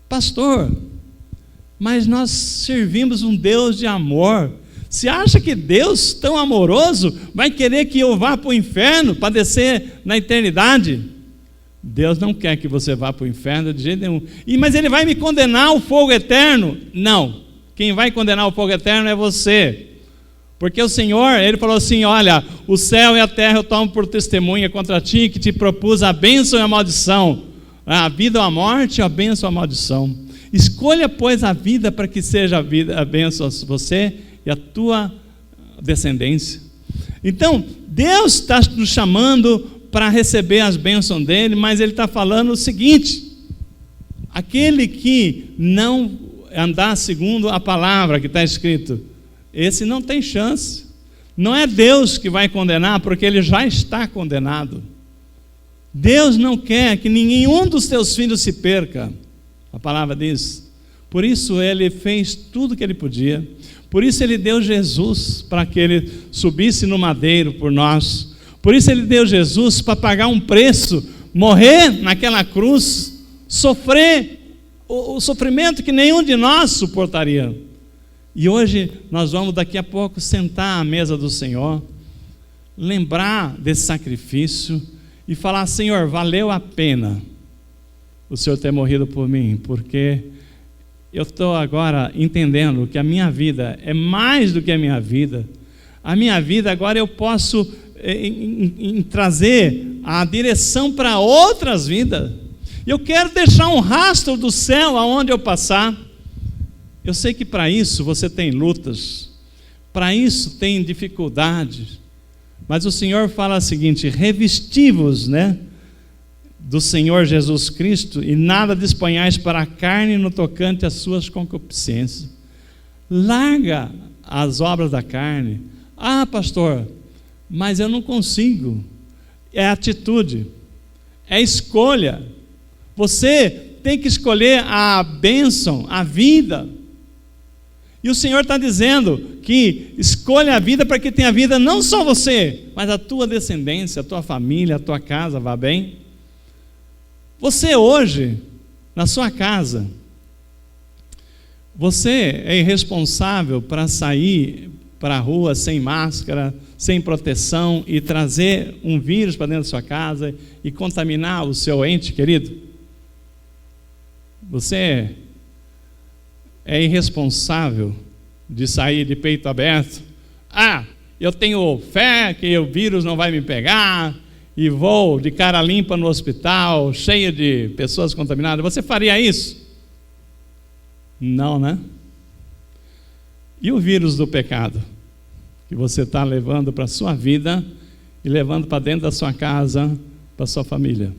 Pastor, mas nós servimos um Deus de amor. Você acha que Deus, tão amoroso, vai querer que eu vá para o inferno, para descer na eternidade? Deus não quer que você vá para o inferno de jeito nenhum. Mas Ele vai me condenar ao fogo eterno? Não. Quem vai condenar ao fogo eterno é você. Porque o Senhor, Ele falou assim: olha, o céu e a terra eu tomo por testemunha contra ti, que te propus a bênção e a maldição. A vida ou a morte, a bênção ou a maldição. Escolha, pois, a vida para que seja a bênção a você e a tua descendência. Então, Deus está nos chamando para receber as bênçãos dEle, mas Ele está falando o seguinte: aquele que não andar segundo a palavra que está escrito, esse não tem chance. Não é Deus que vai condenar, porque Ele já está condenado. Deus não quer que nenhum dos teus filhos se perca. A palavra diz. Por isso Ele fez tudo o que Ele podia. Por isso Ele deu Jesus para que Ele subisse no madeiro por nós. Por isso Ele deu Jesus para pagar um preço, morrer naquela cruz, sofrer o sofrimento que nenhum de nós suportaria. E hoje nós vamos daqui a pouco sentar à mesa do Senhor, lembrar desse sacrifício e falar: Senhor, valeu a pena o Senhor ter morrido por mim, porque eu estou agora entendendo que a minha vida é mais do que a minha vida. A minha vida agora eu posso trazer a direção para outras vidas. Eu quero deixar um rastro do céu aonde eu passar. Eu sei que para isso você tem lutas, para isso tem dificuldades, mas o Senhor fala o seguinte: revesti-vos, do Senhor Jesus Cristo, e nada disponhais para a carne no tocante às suas concupiscências. Larga as obras da carne. Ah, pastor, mas eu não consigo. É atitude, é escolha. Você tem que escolher a bênção, a vida. E o Senhor está dizendo que escolha a vida para que tenha vida não só você, mas a tua descendência, a tua família, a tua casa, vá bem? Você hoje, na sua casa, você é irresponsável para sair para a rua sem máscara, sem proteção e trazer um vírus para dentro da sua casa e contaminar o seu ente querido? Você é irresponsável de sair de peito aberto? Ah, eu tenho fé que o vírus não vai me pegar e vou de cara limpa no hospital, cheio de pessoas contaminadas. Você faria isso? Não, né? E o vírus do pecado que você está levando para a sua vida e levando para dentro da sua casa, para a sua família?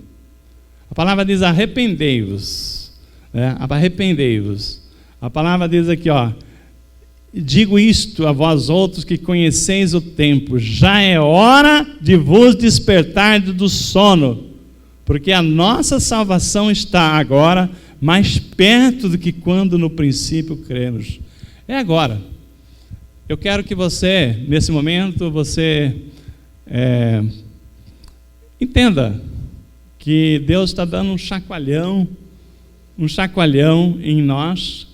A palavra diz: arrependei-vos, né? Arrependei-vos. A palavra diz aqui, ó: digo isto a vós outros que conheceis o tempo, já é hora de vos despertar do sono, porque a nossa salvação está agora mais perto do que quando no princípio cremos. É agora. Eu quero que você, nesse momento, você entenda que Deus está dando um chacoalhão em nós.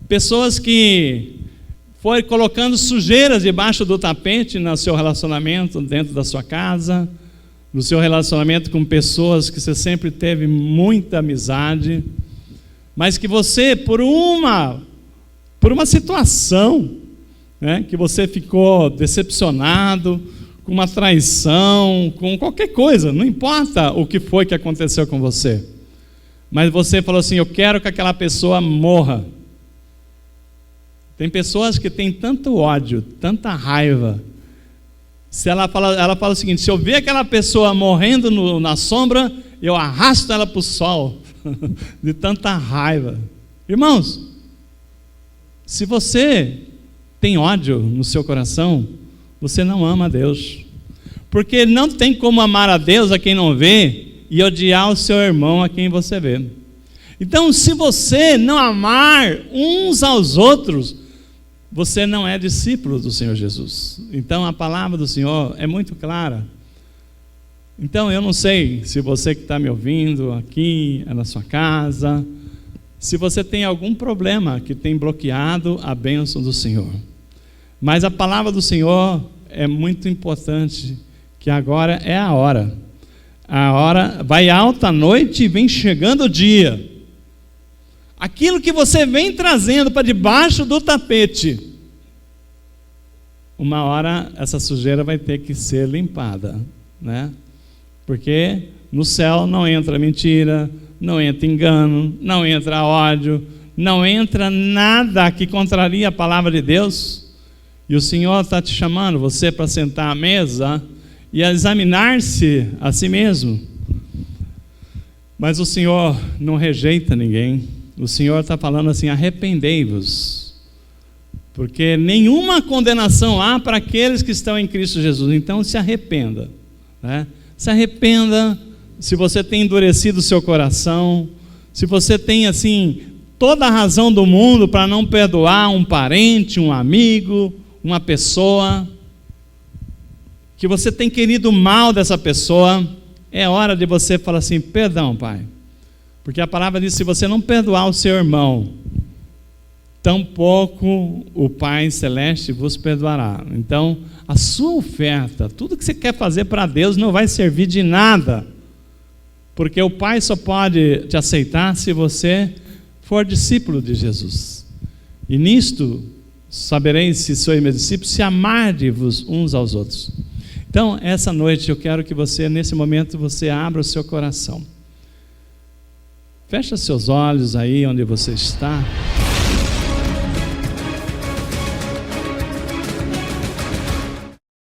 Pessoas que foram colocando sujeiras debaixo do tapete no seu relacionamento dentro da sua casa, no seu relacionamento com pessoas que você sempre teve muita amizade, mas que você, por uma situação, né, que você ficou decepcionado, com uma traição, com qualquer coisa, não importa o que foi que aconteceu com você, mas você falou assim: eu quero que aquela pessoa morra. Tem pessoas que têm tanto ódio, tanta raiva. Se ela fala o seguinte: se eu ver aquela pessoa morrendo na sombra, eu arrasto ela para o sol, de tanta raiva. Irmãos, se você tem ódio no seu coração, você não ama a Deus, porque não tem como amar a Deus a quem não vê e odiar o seu irmão a quem você vê. Então, se você não amar uns aos outros, você não é discípulo do Senhor Jesus. Então a palavra do Senhor é muito clara. Então eu não sei se você que está me ouvindo aqui, na sua casa, se você tem algum problema que tem bloqueado a bênção do Senhor. Mas a palavra do Senhor é muito importante, que agora é a hora. A hora vai alta a noite e vem chegando o dia. Aquilo que você vem trazendo para debaixo do tapete, uma hora essa sujeira vai ter que ser limpada, né? Porque no céu não entra mentira, não entra engano, não entra ódio, não entra nada que contraria a palavra de Deus. E o Senhor está te chamando, você, para sentar à mesa e examinar-se a si mesmo. Mas o Senhor não rejeita ninguém. O Senhor está falando assim: arrependei-vos, porque nenhuma condenação há para aqueles que estão em Cristo Jesus. Então se arrependa, né? Se arrependa. Se você tem endurecido o seu coração, se você tem assim toda a razão do mundo para não perdoar um parente, um amigo, uma pessoa, que você tem querido mal dessa pessoa, é hora de você falar assim: perdão, Pai. Porque a palavra diz: se você não perdoar o seu irmão, tampouco o Pai Celeste vos perdoará. Então, a sua oferta, tudo que você quer fazer para Deus, não vai servir de nada, porque o Pai só pode te aceitar se você for discípulo de Jesus. E nisto sabereis se sois meus discípulos, se amardes-vos uns aos outros. Então, essa noite eu quero que você, nesse momento, você abra o seu coração. Fecha seus olhos aí onde você está.